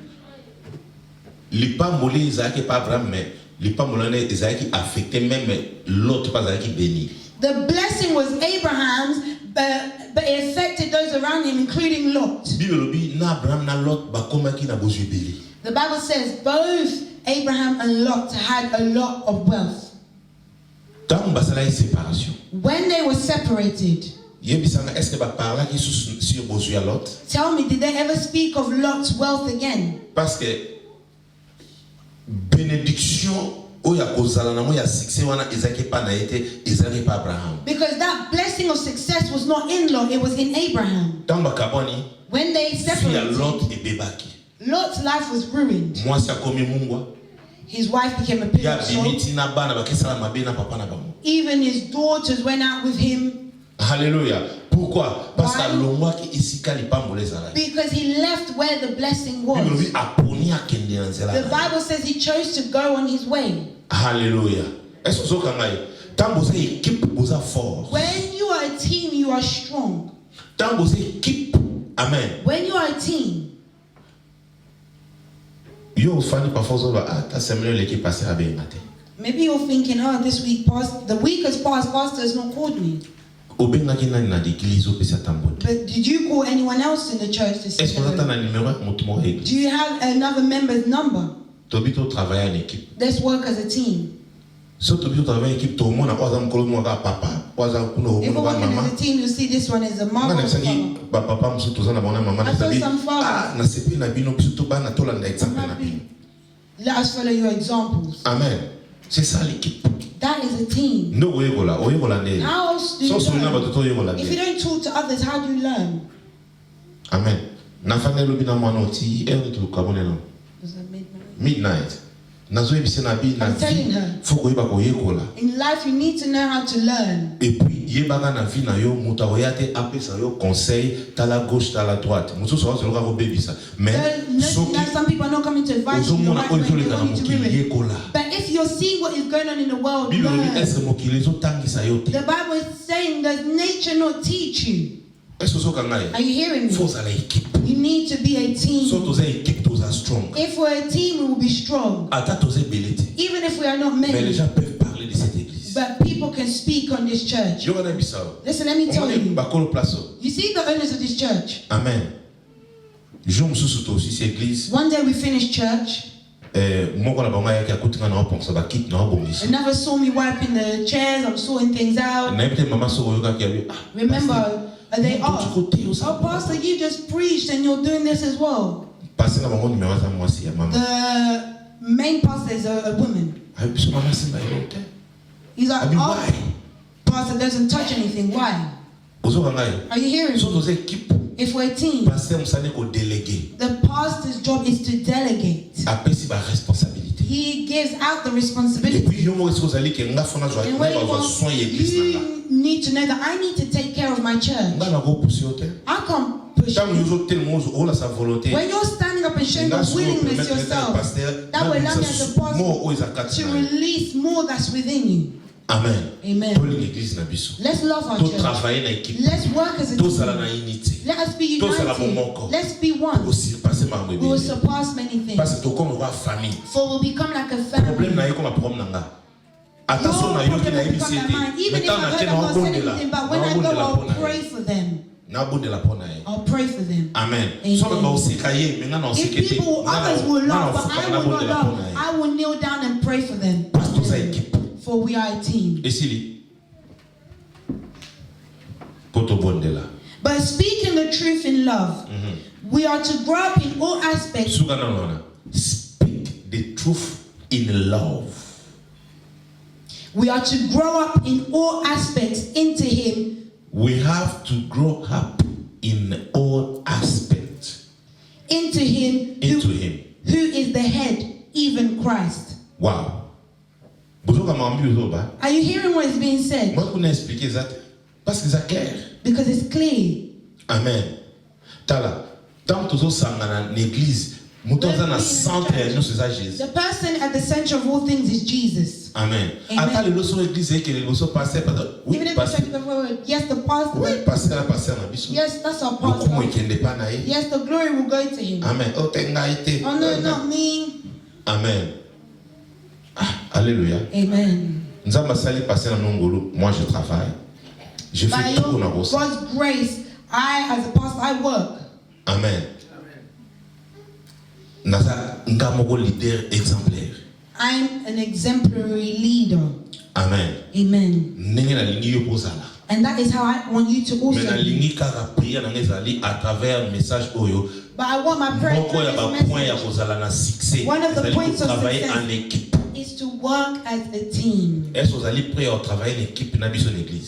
Lipa moli zalaki pas Abraham mais lipa molane zalaki affecté même Lot pas zalaki béni. The blessing was Abraham's, but it affected those around him, including Lot. Bible bi na Abraham na Lot bakomaki na bozwi beli. The Bible says both Abraham and Lot had a lot of wealth. Tant basala séparation. When they were separated, Yebisanga est-ce que ba parlaki sur bozwi ya Lot? tell me, did they ever speak of Lot's wealth again? Parce que bénédiction oya kozala na mo ya succès wana ezaki pa na été ezaki pa Abraham. Because that blessing of success was not in Lot, it was in Abraham. Tant bakaboni When they fia separated, Lot ebebaki. Lot's life was ruined. Mwasi akomi mungwa. His wife became a pillar Ya of salt. bimiti na bana bakesala mabe na papa na bango. Even his daughters went out with him Alléluia. Pourquoi? Parce Why? que longwaki isika lipambo ezala. because he left where the blessing Bible was. bi aponi akende na nzela. The Bible says he chose to go on his way. Alléluia. Est-ce que vous avez tant vous avez équipe vous avez force. When you are a team, you are strong. Tant vous avez équipe. Amen. When you are a team, Yo fani parfois on va ta semaine l'équipe passer à bien matin. maybe you're thinking, oh, this week past, the week has passed, pastor has not called me. Obenga kina na d'église au pesa tambote. But did you call anyone else in the church to Est-ce say que vous avez hello? un numéro motumo église? Do you have another member's number? Tobito travailler en équipe. Let's work as a team. So tobito travailler en équipe tout le monde a oza mkolo mo ka papa. Oza kuno If we're mo ba working mama. as a team, you'll see this one is a mom Nga or na a bisangi father. ba papa musu toza na bona mama na I saw sabi. some fathers. Ah na sepi na bino biso to ba na tola na I'm exemple na happy. bino. Let us follow your examples. Amen. C'est ça l'équipe. That is a team. Ndo oyekola nde. How else do you So suna learn? batoto oyekola If you nde. don't talk to others, how do you learn? Amen. Na fane lobi na mwana oti ere to kabone no. Was it midnight? Midnight. Nazo ebise na bi na I'm telling vie. her. Foko yeba ko yekola. In life, you need to know how to learn. Et puis yebaka na vie na yo muta oyate apesa yo conseil tala gauche tala droite. Muso so so ko bebisa. Mais soki Some people are not coming to advise you the ozomona right oyo way, they toleka na want you to mokili ruin it. yekola. But if you're seeing what is going on in the world, Bible lobi learn. est-ce mokili ezotangisa yo te? The Bible is saying, does nature not teach you? Est-ce que soka ngai? Are you hearing me? Faut za la équipe. You need to be a So team. toza équipe toza strong. If we're a team, we will be strong. Ata toza belete. Even if we are not Mais les many. gens peuvent parler de cette église. But people can speak on this church. Yo wana bisao. Listen, let me tell On est you. bakolo place. You see the owners of this church. Amen. Jour mususu to aussi cette église. One day we finished church. Moko na bango yaki akutinga na oponsa ba kit na obongisa. Another saw me wiping the chairs. I'm sorting things out. Na ebite mama so yoka ki abi. Remember, they asked, oh, Pastor, you just preached and you're doing this as well. Passer na bango numéro za mwasi ya mama. main pastor is a woman. He's like, oh, pastor doesn't touch anything. Why? Are you hearing me? If we're a team, the pastor's job is to delegate. He gives out the responsibility. And when you need to know that I need to take care of my church. I can't push you. When you're standing up and showing the willingness yourself, that will allow me as a pastor to release more that's within you. Amen. Amen. Let's love our church. Let's work as a team. Let us be united. Let's be one. We will surpass many things. For we'll become like a family. Your problem will become like mine. Even if I don't know anything, but when I go, I'll pray for them. I'll pray for them. Amen. If people, others will love, but I will not love, I will kneel down and pray for them. For we are a team. But speaking the truth in love, we are to grow up in all aspects. Speak the truth in love. We are to grow up in all aspects into Him. We have to grow up in all aspects. Into Him. Who is the head, even Christ. Wow. Are you hearing what is being said? Because it's clear. Amen. The person at the center of all things is Jesus. Amen. Even if the church of the world, yes, the pastor. Yes, that's our pastor. Yes, the glory will go to him. Amen. Oh no, not me. Amen. Alléluia. Amen. Moi je travaille. Je fais tout pour God's grace, I as a pastor, I work. Amen. Leader exemplaire. I'm an exemplary leader. Amen. Amen. And that is how I want you to also be. But I want my prayer one of the points of success is to work as a team.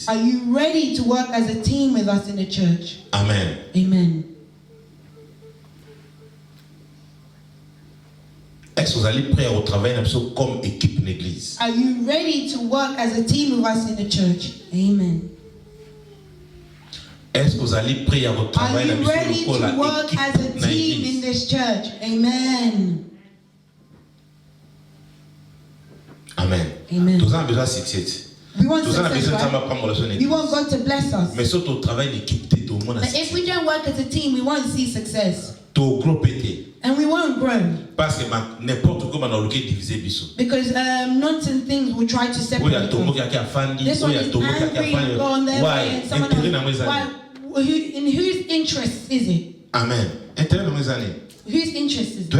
Are you ready to work as a team with us in the church? Amen. Amen. Est-ce que vous allez prêts au travail comme équipe d'église? Are you ready to work as a team with us in the church? Amen. Est-ce que vous allez prêts au travail Are you ready to work as a team in this church? Amen. Amen. Amen. Tous en besoin de succès. We want success, right? We want God to bless us. Mais surtout au travail d'équipe, tout le monde a But if we don't work as a team, we won't see success. Tout gros pété. And we won't grow. Parce que n'importe comment on peut diviser biso. Because nonsense things will try to separate us. This one is angry and go on their way, and someone else. Why? In whose interest is it? Amen. Whose interest is it?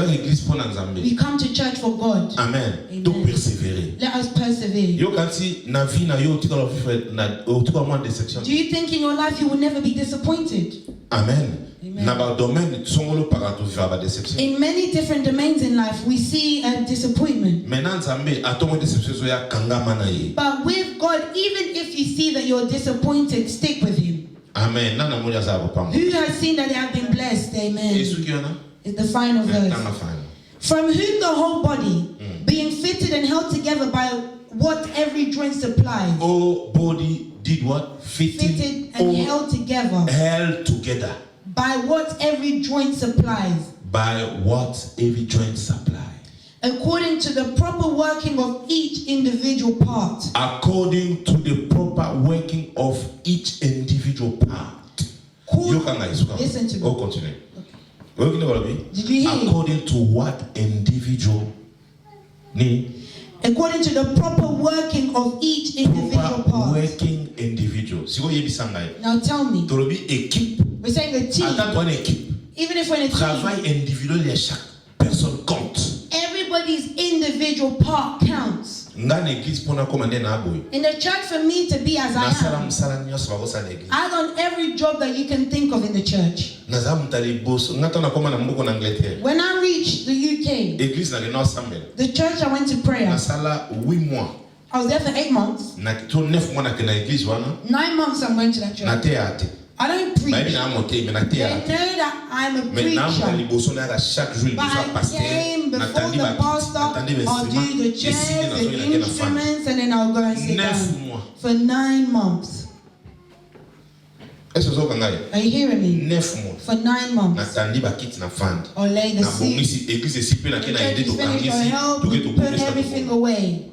We come to church for God. Amen. Amen. Let us persevere. Do you think in your life you will never be disappointed? Amen. In many different domains in life, we see a disappointment. But with God, even if you see that you're disappointed, stick with Him. Amen. Who has seen that they have been blessed? Amen. It's the final verse. From whom the whole body, being fitted and held together by what every joint supplies. Oh, body did what? Fitted and held together. Held together. By what every joint supplies. By what every joint supplies. According to the proper working of each individual part. According to the proper working of each individual part. Listen to me. Oh, continue. Okay. Did you hear? According to what individual need? According to the proper working of each individual part. Working individual. Now tell me. We're saying a team. Even if we're in a Travail individuel, chaque personne compte. Everybody's individual part counts. ngana église pona komande na aboy. In the church, for me to be as I Nasala am, musala nyos bakosa na église. I've done every job that you can think of in the church. Naza mutali boso ngata na koma na mboko na Angleterre. When I reached the UK, Église na gena ensemble. the church I went to prayer, Nasala 8 mois. I was there for 8 months. Na to 9 mois na kena église wana. 9 months I'm going to that Na church. théâtre. I don't Ba preach. na monter mais na They théâtre. know that I'm a Mais na mutali preacher. boso na chaque jour But besoin I pasteur. came before Natandi the ba pastor, natandi ba I'll do the chairs, the instruments, and then I'll go and sit 9 down. mois. For 9 months. Est-ce que vous avez Are you hearing me? 9 mois. For 9 months. Natandi ba kit na fund. Or lay the Na seed. bongisi église si pe na The kena church aider is to finished, or kangisi help, to we get to put everything away.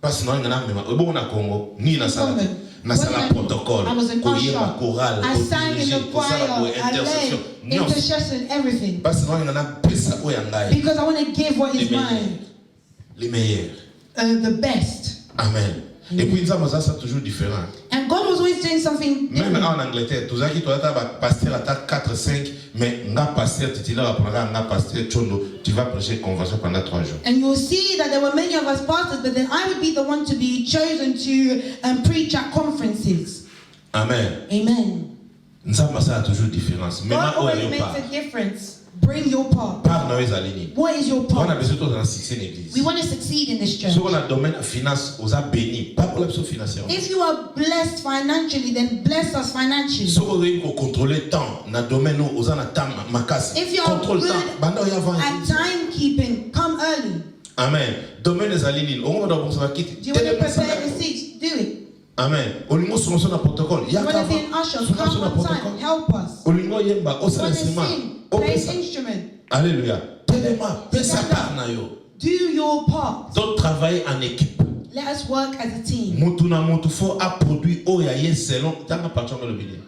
parce que na mema ebo na Congo ni na sala Congo. na sala protocole I was an ko usher. yeba choral I sang in the choir, I intercession led intercession, everything. parce que na pesa o yangai Because I want to give what is mine. les meilleurs The best. amen et puis ça ça toujours différent And God was always doing something même different. en Angleterre tous qui toi pasteur à 4 5 mais nga pasteur titulaire après nga pasteur chondo tu vas prêcher convention pendant 3 jours. And you'll see that there were many of us pastors, but then I would be the one to be chosen to preach at conferences. Amen. Amen. Nzamba ça a toujours différence mais God ma o always yo makes pas a difference. Bring your part. par na weza lini What is your on a part? besoin de dans succès l'église. We want to succeed in this church. Si on a domaine finance, on a béni, pas pour la financière. If you are blessed financially, then bless us financially. Si on a contrôler le temps, dans domaine où on a temps, ma casse. If you are Contrôle good temps, bando ya vendre. at timekeeping, come early. Amen. Domaine des alignes, on va dans ça quitte. Do you want to prepare receipts? Do it. Amen. Olingo sur son protocole. You want to be an usher? Come on time. Help us. Olingo yemba, You osa want to instrument. sing? Play an instrument. Alléluia. Téléma, pesa par na yo. Do your part. Donc travailler en équipe. Let us work as a team. Mutu na mutu faut a produit o ya yes selon tanga patron le billet.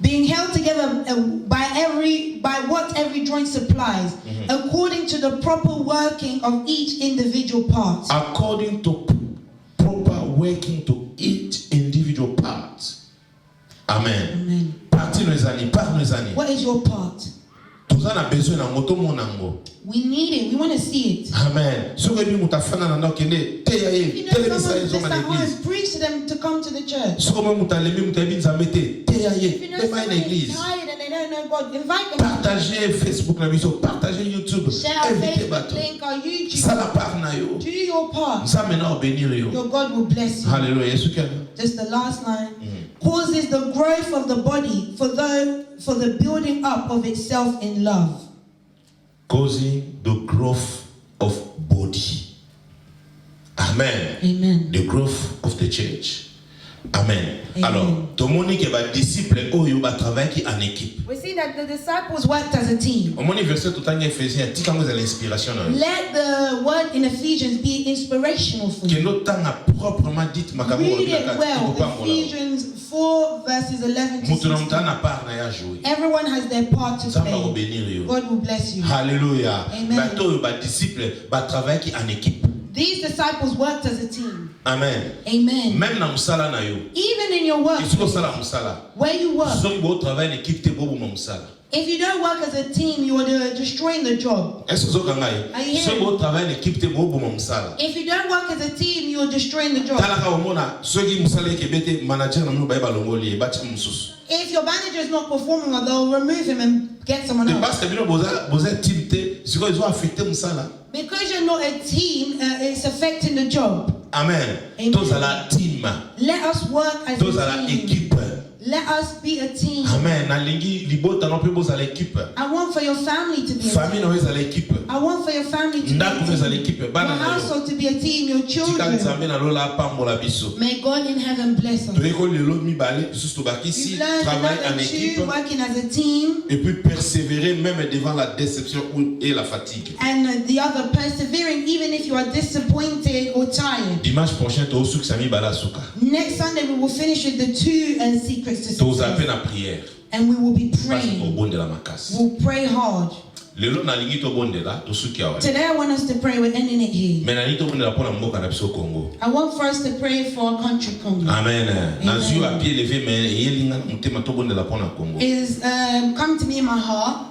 Being held together by what every joint supplies, according to the proper working of each individual part. According to proper working to each individual part. Amen. Amen. Parti nos amis, par nos amis. What is your part? Tous en a besoin na moto monango. We need it. We want to see it. Amen. Ce que nous mutafana na ndokende te ya If you ye, know tele misa someone yezo just na at home, l'église. preach to them to come to the church. Ce que mutalemi mutabi nzamete te ya If ye, you know te ma someone une is église. tired and they don't know God, invite them. Partagez Facebook na biso, partagez YouTube, Share our invitez Facebook bato. link, our YouTube. Ça la part na yo. Do your part. Nzambe na obénir yo. Your God will bless you. Hallelujah. Yesu kena. Just the last line. Causes the growth of the body for the building up of itself in love. Causing the growth of body. Amen. Amen. The growth of the church. Amen. Amen. Alors, tout le monde qui va disciple, oh, il va travailler en équipe. We see that the disciples worked as a team. Au moins, verset tout en Éphésiens, tu as l'inspiration. Let the word in Ephesians be inspirational for Que you. notre temps a proprement dit, ma Read it well. Ephesians 4 verses 11 to 16. Everyone has their part to play. God will bless you. Hallelujah. Amen. Bateau, disciple, travailler en équipe. These disciples worked as a team. Amen. Amen. Même dans musala na yo. Even in your work, where you work, Si vous travaillez en équipe, tu es bon musala. if you don't work as a team, you are destroying the job. Est-ce que vous avez Si vous travaillez en équipe, tu es bon musala. If you don't work as a team, you are destroying the job. Talaka omona soki musala ekebete manager na muluba balongoli bachi mususu. If your manager is not performing well, they'll remove him and get someone De else. parce que bino boza team te siko ils ont affecté musala. Because you're not a team, it's affecting the job. Amen. Amen. Tous à la team. Let us work as Tous à a la team. équipe. Let us be a team. Amen. Na lingi libota non plus boza l'équipe. I want for your family to be a Famille team. no za l'équipe. I want for your family to be a Ndako za team. l'équipe. Your Bana na yo. household to be a team. Your Tika children. nzambe na lola pambola biso. May God in heaven bless us. To eko lelo mi bale susu to bakisi You've learned travail en another équipe two working as a team. et puis persévérer même devant la déception et la fatigue. And the other persevering even if you are disappointed or tired. Dimanche prochain to suk sami bala suka. Next Sunday we will finish with the two secrets to To zape success. na prière. And we will be Parce praying. au bon de la makas. We'll pray hard. Lelo na lingi to bonde la to suki awa. Today I want us to pray. We're ending it here. Mais na lingi to bonde la pona mboka na biso Congo. I want for us to pray for our country, Congo. Amen. Na zu a pied levé mais yelinga mutema to bonde la pona Congo. Is come to me in my heart.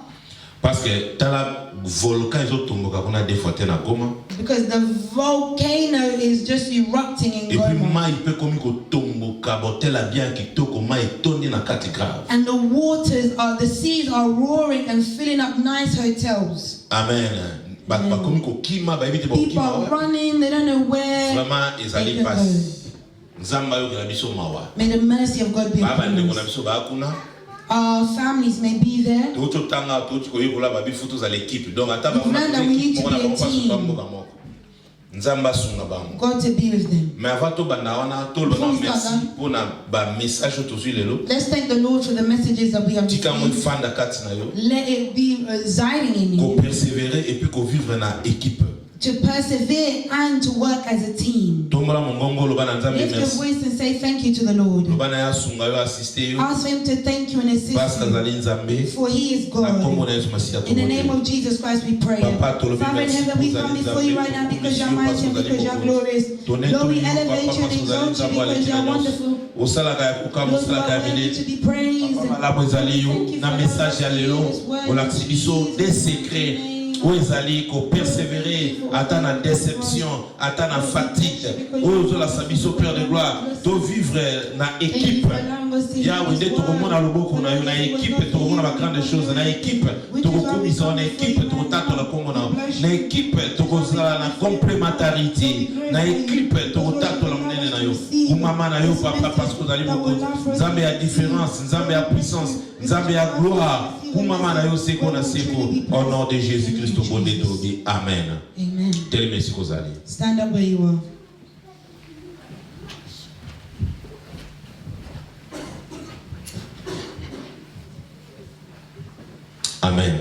Parce que tala volcan ezotomboka kuna des fois na Goma. Because the volcano is just erupting in Et puis Goma. mai peut komi kotomboka botela bien kitoko mai tondi na kati grave. And the seas are roaring and filling up nice hotels. Amen. Bakomi kokima ba ebite People are bokima. running, they don't know where Vraiment they ezali can passe. go. Nzamba yo kila biso mawa. May the mercy of God be Baba upon ndeko na us. biso ba kuna. Our families may be there. Tout tanga tout koyekola ba bi photos à l'équipe. Donc ata ba We've learned that we need to mona be a ba passe team. ba mboka moko. Nzamba sunga bango. God to be with them. Mais avant to banda wana to Before le we start merci pour na ba message to sur lelo. Let's thank the Lord for the messages that we have Tika mo received. fanda kati na yo. Let it be residing in Ko you. persévérer et puis ko vivre na équipe. To persevere and to work as a team. Tombola mongongo lo bana nzambe Lift your merci. voice and say thank you to the Lord. Lo bana ya sunga yo assister yo. Ask him to thank you and assist Parce que you. zali nzambe. For he is Na kombo God. na Yesu Masiya to. In the name of Jesus Christ we pray. Papa, to Father in heaven, we come before you right now because you are mighty and because you are glorious. Lord, we elevate you and exalt you because you are wonderful. osalaka ya kokamba Lord, you osalaka ya are worthy to minene. be praised. Papa malamu ezali yo na message ya lelo olakisi biso des secrets oyo ezali kopersévérer ata na déception ata na fatigue oyo ozolasa biso père de gloire tovivre na équipe yawe nde tokomona loboko na yo na équipe tokomona bagrande chose na équipe tokokomisa yo na équipe tokotatola nkombo na yo na équipe tokozala na complémentarité na équipe tokotatola monene na yo kumama na yo papa parce que ozali mokonzi nzambe ya différence nzambe ya puissance nzambe ya gloire kumama na yo seko na seko au nom de Jésus Christ bonde tobi amen. Amen. Tel merci kozali. Stand up where you are. Amen.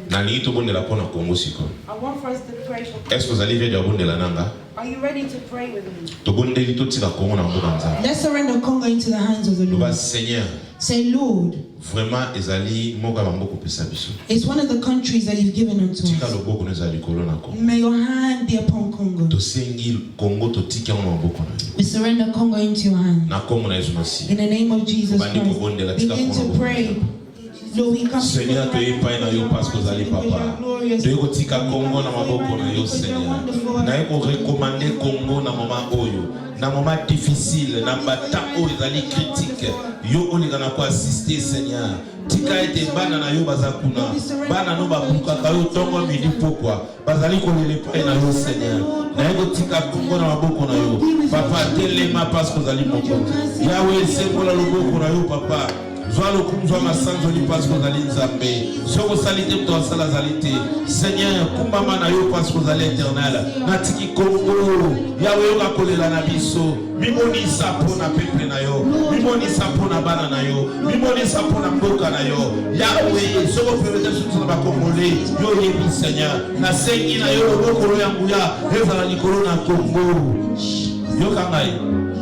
Nani ito bonde la pona Congo siko. I want for us to pray for. Est-ce que vous allez ready bonde la nanga? Are you ready to pray with me? To bonde lito tika Congo na mboka nzambe. Let's surrender Congo into the hands of the Loba Lord. Seigneur, Say, Lord, vraiment ezali moka bamboko pesa biso. it's one of the countries that you've given unto Tika us. loboko na ezali kolo na Congo. May your hand be upon Congo. To sengi Congo to tika na maboko na yo. We surrender Congo into your hands. Na Congo na Yesu Masiya. In the name of Jesus Bandi Christ, kobonde la tika begin Congo. to pray. Lord, we come Seigneur, before you toyebi pai na yo parce que ozali papa. Toyebi kotika Congo na maboko na yo Seigneur. Na yeko recommander Congo na moment oyo. Na moment difficile, na bata oyo ezali critique. Yo olinga na ko assister Seigneur. Tika ete bana na yo bazakuna. Bana no babukaka yo tongo midi pokwa. Bazali kolele pai na yo Seigneur. Na yeko tika Congo na maboko na yo. Papa telema parce que ozali mokonzi. Yahweh sembola loboko na yo papa. Zwa kumzwa masanzo ni parce que zali nzambe soko salite mto sala zalite Seigneur kumbama na yo parce que zali éternel natiki Congo yawe yo kakolela na biso mimoni sapo na peuple na yo mimoni sapo na bana na yo mimoni sapo na mboka na yo yawe soko permettre surtout na bakongolais yo yebi Seigneur na sengi na yo loboko yangu ya ezala likolo na Congo yo kangai.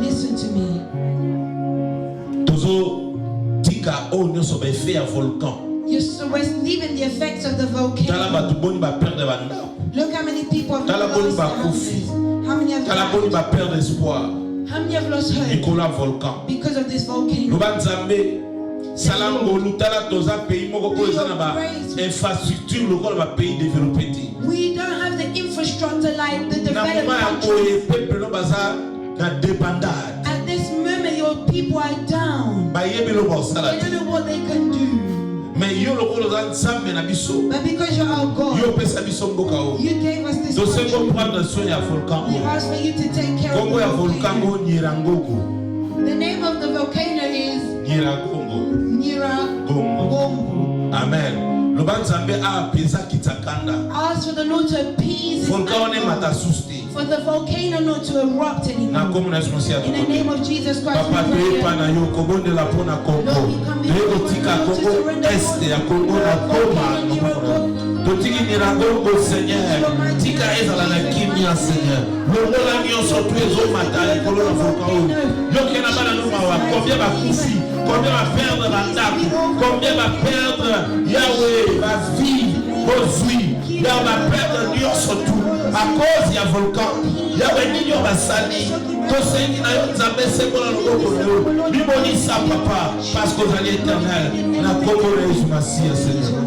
Listen to me. Tozo oh nous sommes fait à volcan. We're leaving the effects of the volcano. Look how many people have lost their houses. How many have died? How many have lost hope because of this volcano? We don't have the infrastructure like the developed countries. At this moment, your people are down. They don't know what they can do. But because you're our God, you gave us this country. We ask for you to take care of the volcano. The name of the volcano is Nyiragongo. Amen. Ask for the Lord to appease his anger, for the volcano not to erupt anymore. In the name of Jesus Christ, we pray. Lord, we come before you to surrender totiki Nyiragongo Seigneur tika ezala na kimia Seigneur longola nyonso tu ezomata likolo na volcan yoke na bana no mawa combien ba kufi combien ba perdre bandako combien ba perdre Yahweh ba vie bozui ya ba perdre nyonso tu à cause ya volcan Yahweh ninyo basali tosengi na yo nzambe sekola loboko na yo bibonisa papa parce que ozali éternel na kombo na Yesu Masiya Seigneur.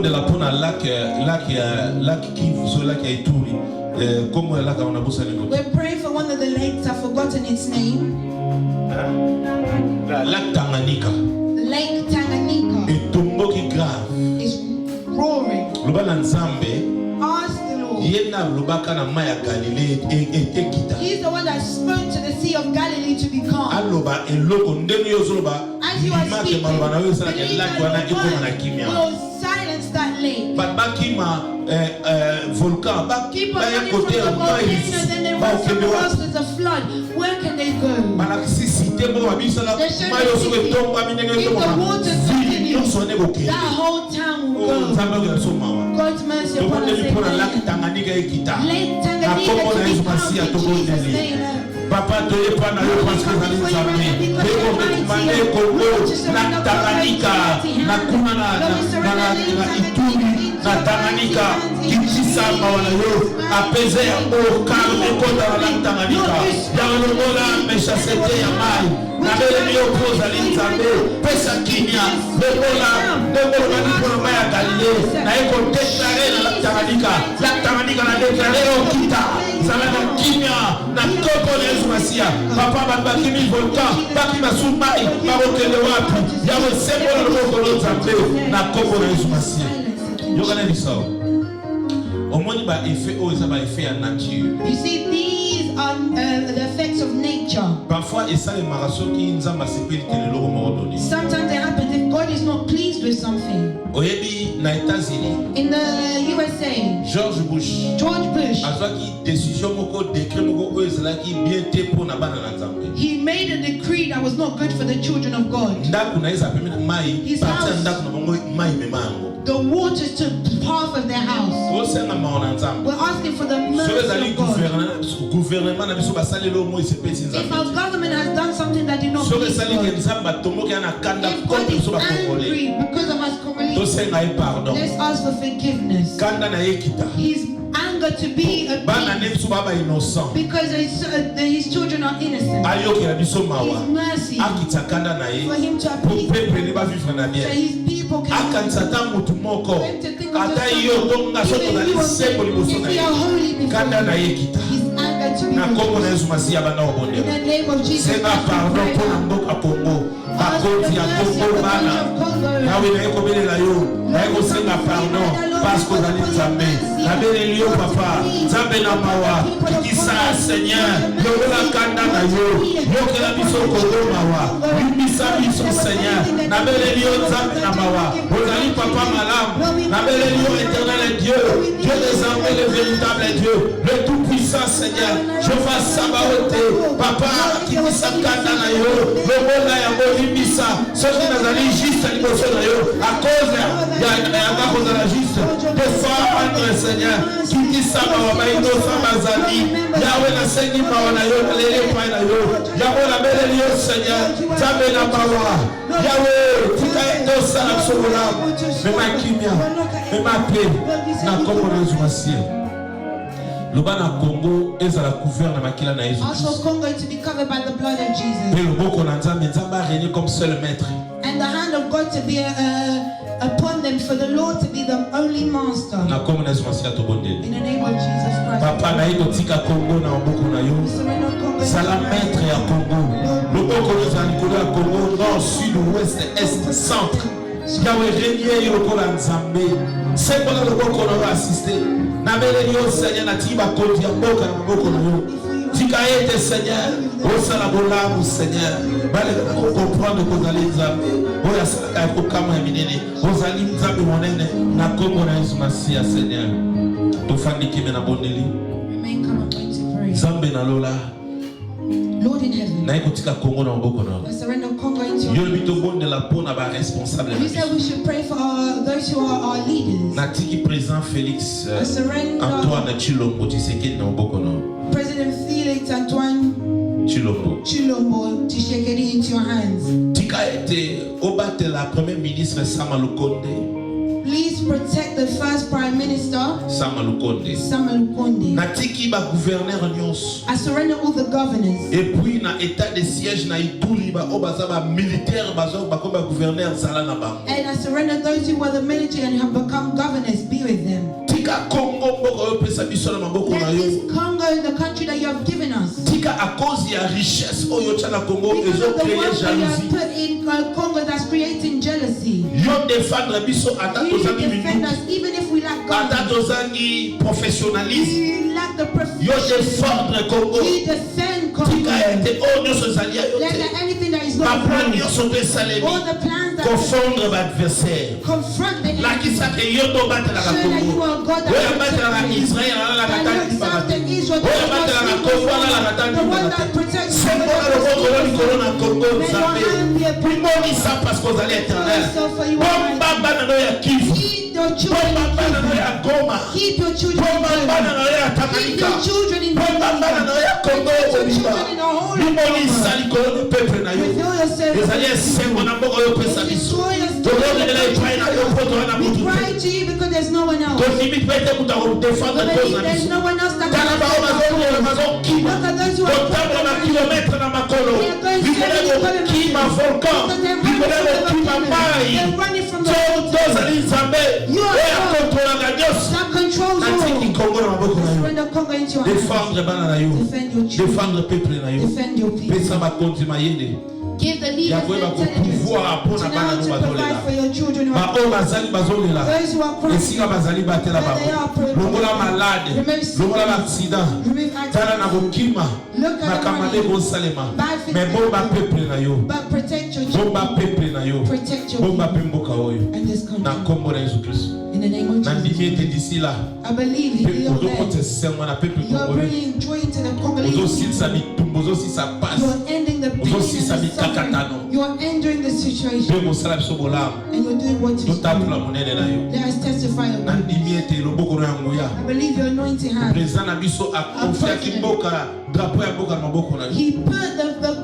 tobondela mpona lac Kivu, so lac ya Ituri. Comme lac on a besoin de We're praying for one of the lakes. I've forgotten its name. Lac Tanganyika. Lake Tanganyika Et tomboki grave. is roaring. Lobana Nzambe. Ask the Lord. Yena lobaka na maya Galilée ekita. He's the one that spoke to the Sea of Galilee to be calm. Aloba eloko ndeni yozoloba. As you are speaking, Believe that will silence silence that lake. bakima volcan Keep on running from the volcano, then they run somewhere else. There's a flood. Where can they go? If the waters continue, that whole town will go. God's mercy upon us. Lake Tanganyika to be calm in Jesus' name. Papa toye pana yo parce que zali nzambe eko mekumane Kongo na Tanganyika na kuna na Ituri na Tanganyika kitisa mawana yo apeze ya calme kota na Tanganyika ya longola meshasete ya mai na bele yo poza linzambe pesa kimia longola kwa maya Galilée na eko déclarer na Tanganyika na déclarer au kita salama kimia na kopo papa bakimi volcan bakima sumai bakokele wapi yawe sembolo loboko lozambe na kopo na Yesu Masiya yokana biso omoni ba effet o eza ba effet ya nature. You see, these are the effects of nature. Parfois esalemaka soki nzambe asepeli te leloko moko doni. Sometimes it happens if God is not pleased with something. Oyebi na États-Unis in the USA, George Bush azwaki décision moko décret moko oyo ezalaki bien te mpona bana na Nzambe. He made a decree that was not good for the children of God. Ndako na eza pembe mai parti ya ndako na bango mai mema yango. The waters took half of their house. We're asking for the mercy of God. If our government has done something that did not please God, if God is angry because of us Congolese, let's ask for forgiveness. His anger to be appeased because his children are innocent. His mercy for him to appease so his people can kanda na yekita na kombo na Yesu Masiya bana obonde sema pardon pour la mboka Congo bakoti ya Congo bana nawe na yeko belela yo na yeko senga pardon parce que dans Nzambe na beleli yo papa Nzambe na mawa kisa Seigneur yola kanda na yo yokela biso Congo mawa bimisa biso Seigneur na beleli yo Nzambe na mawa ozali papa malamu na beleli yo éternel Dieu des armées, le véritable Dieu, le tout-puissant Seigneur, je fais Sabaote, papa, qui dit ça, Kandana yo, le monde ya Bolibisa, ce qui nous a dit juste à l'émotion de yo, à cause de la juste, des femmes, Seigneur, qui dit ça, Maïno, Samazali, Yahweh, la Seigneur, Mawana yo, les points na yo, Yahweh, la belle yo, Seigneur, Yahweh, la Mawa, Yahweh, Tika Edo, Salam, Sobolam, mais ma kimia, mais ma paix, na Congo na Yesu Masiya. Lobana Congo ezala couvert na makila na Yesu. Also Congo to be covered by the blood of Jesus. Et le boko na Nzambe Nzamba régner comme seul maître. And the hand of God to be upon them, for the Lord to be the only master. Na Congo na Yesu Masiya to bondeli. In the name of Jesus Christ. Papa na iko tika Congo na boko na yo. Sala maître ya Congo. Le boko na Nicolas Congo nord, sud, ouest, est, centre. Yahweh régner yokola Nzambe. C'est pour le boko na assister. Na bele yo Seigneur na tiba koti ya mboka na boko na yo. Tika ete Seigneur, o sala bolamu Seigneur. Bale ko comprendre ko zali Nzambe. O ya sala ko kama minene. O zali Nzambe monene na kombo na Yesu Masiya Seigneur. Tofandiki mena bondeli. Remain calm, I'm going to pray. Nzambe na lola. Lord in heaven, I surrender Congo into your hands. You said we should pray for those who are our leaders. I surrender President Felix Antoine Chilombo Tshisekedi into your hands. Please please protect the first Prime Minister, Sama Lukonde. Samuel Lukonde. Natiki ba gouverneur nyonso. I surrender all the governors. Et puis na état de siège na Ituri ba obaza ba militaire bazo ba comme gouverneur zala na bango. And I surrender those who were the military and have become governors, be with them. Tika Congo mboko yo pesa biso na maboko na Let yo. this Congo, the country that you have given us, Tika a cause ya richesse oyo tia na Congo because ezo of the créer wealth that you have jalousie. put in Congo that's creating jealousy. Yo défendre biso ata You tozangi defend minute. us even if we lack Ata God. tozangi professionnalisme. You lack the Yo profession. défendre Congo. We defend Congo. Tika ete oyo nyonso ezali ya yo Let te. anything that is Ba not plan wrong, nyonso to esalemi. all the plans that Confondre ba adversaire. confront the enemy, Lakisa ke yo to batelaka show that you Congo. are God that Oyo batelaka protects you. Israël alalaka And you tali exalt the bakati. Israel, Oyo batelaka Congo alalaka the tali one bakati. that protects you. Sembo na loboko lo likolo na Congo May your Nzambe. hand be upon Primonisa parce que ozali éternel. Bomba bana no ya Kivu. Keep your children Bomba bana no in ya Goma. Keep your children Bomba bana in no ya Keep Tanganyika. your children in Bomba bana no ya Congo Keep your Obimba. children in the whole Limonisa likolo de peuple na yo. Reveal yourself. Ezali esengo na mboka yo pesa biso. Destroy us. Tolobela epai na yo po toana We mutu te. cry to you because there's no one else. Tolimi pete mutu akodefendre We cause believe na there's biso. no one else that Tala bao bazokima bazokima. Look at those who are Kotambola na kilometre na makolo. Likolo kima volcan. Likolo kima mai. They're running from the Tozali Nzambe. Oya kontrolaka nyonso. that controls Natiki all. Congo na maboko na yo. Surrender Congo into your hands. Défendre bana na yo. Defend your children. Défendre peuple na yo. Defend your people. Pesa bakonzi mayele. Give the Ya leaders koyeba the intelligence kopouvoir to mpona bana know no to provide bazolela. for your children who are Baoyo bazali bazolela. those who are crying. Esika bazali batela bango. Longola malade. Longola l'accident. Remove Tala na accidents. kokima. Look at Makamade the money. bosalema. Bad things Mais bomba peuple na yo. But protect your children. Bomba peuple na yo. Protect your Bomba people pe mboka oyo. and this Na country. kombo na Yesu Kristo. In the name of Na ndimi Jesus. ete d'ici là. I believe Pe you're there. ozokotesema na peuple You're congolais. bringing joy into the Congolese Ozosilisa people. mitumbu, ozosilisa pasi. You're ending the pain and Ozosisa the suffering. mikakatano. You're ending the situation. Pe kosala biso bolamu. And you're doing what is Totatula due. monene na yo. Let us testify of Na it. ndimi ete loboko na yango ya. I believe your anointing hand. Président na biso akonfiaki mboka drapeau ya mboka na maboko na yo. He put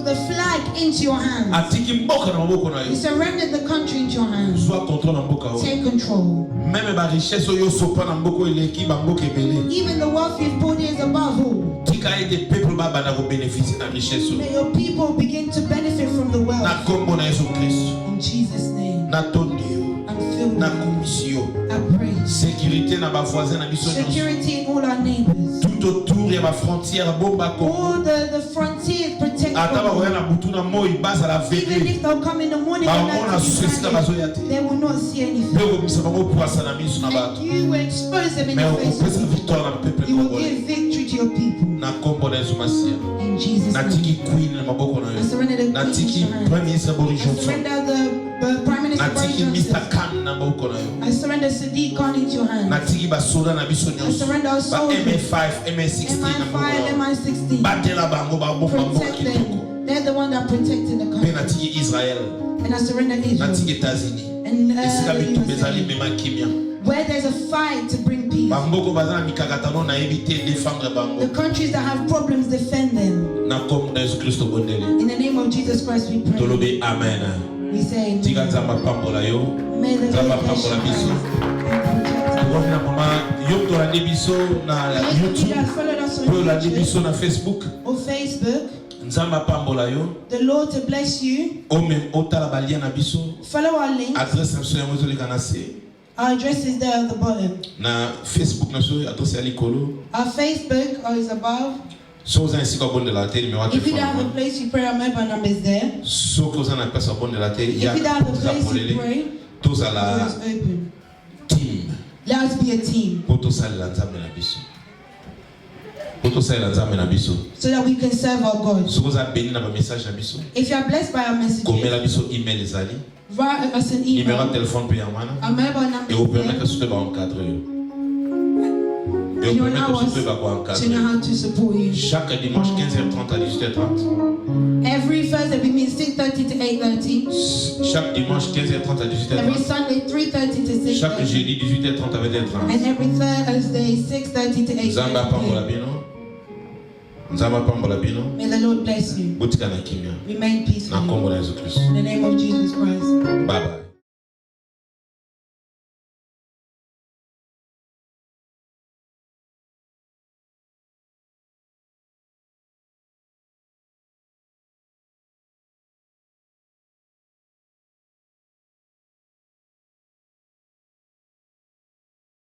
the flag into your hands. Atiki mboka na maboko na He yo. surrendered the country into your hands. Zwa contrôle na mboka oyo. Take control. Même ba richesse oyo sopa na mboka eleki ba mboka ebele. Even the wealth you've poured in is above all. Tika ete peuple ba bana ko bénéficier na richesse oyo. May your people begin to benefit from the wealth. Na kombo na Yesu Kristo. In Jesus' name. Na tondi yo. I'm filled Na with komisi yo. I pray. Sécurité na ba voisin na biso nyonso. Security in all our neighbors. Tout autour ya ba frontière bomba ko. All the frontiers protect Ata ba all. koya na butu na moi basa la Even vede. if they'll come in the morning Ba and mona night, susesika bazoya te. they will not see anything. Leo komisa bango poasa na miso na And bato. you will expose them in Mais the face okopesa of people. victoire na peuple You will congolais. give victory to your people. Na kombo na Yesu Masia. In Jesus' name. Natiki queen na maboko na I yo. surrender the queen into Natiki your hands. premier ministre Boris I Johnson. surrender the Prime Minister Boris Natiki Mr. Johnson. Khan na maboko na yo. I surrender Sadiq Khan into your hands. Natiki basoda na biso I nyonso. surrender our Ba soldiers. MI5, MI16 na MI5, maboko na yo. MI16. Batela bango ba bomba mboka Protect kitoko. them. They're the one that protected the Pe country. natiki Israel. And I surrender Israel. Natiki États-Unis. And Esika bitu USA. bezali mema kimia. Where there's a fight to bring peace. Bamboko baza na mikakatano na éviter défendre The bango. countries that have problems, defend them. Na kombo na Yesu Kristo bondele. In the name of Jesus Christ we pray. Tolobe amen. We say Tika amen. nzamba pambola yo. May the Nzamba Lord bless pambola you biso. and protect you. Tokomi na mama yo tolande biso na Those of you YouTube. that followed us on Pe olande YouTube biso na Facebook. or Facebook, Nzamba pambola yo. the Lord to bless you. Ome otala balia na biso. Follow our link. Adresse na biso yango ezoleka na se. Our address is there at the bottom. Na Facebook na biso adresse ya likolo. Our Facebook is above. So oza na esika obondela te numéro ya If you don't have a telefone. place you pray, our mobile number is there. Soki oza na place obondela te If you don't have a place you pray, the door tozala is open. team Let us be a team po tosalela nzambe na biso. Po tosalela nzambe na biso. so that we can serve our God. Soki oza beni na bamessage na biso. If you are blessed by our messages, Komela biso email ezali. write us an Numéro ya email. telefone pe ya wana. Our mobile number Et is vous permettre there. surtout d'encadrer. Et And vous you allow permettre us surtout to know d'encadrer. how to support you. Chaque dimanche 15h30 à 18h30. Every Thursday we meet 6:30 to 8:30. Chaque dimanche 15h30 à Every 18h30. Sunday 3:30 to Chaque 6:30. jeudi 18h30 à 20h30. And every Thursday 6:30 to Nzamba pambola 8:30. bino. Nzamba pambola bino. May the Lord bless you. Botika na kimia. Remain Na peaceful. kombo na Yesu Kristo. In the name of Jesus Christ. Bye bye.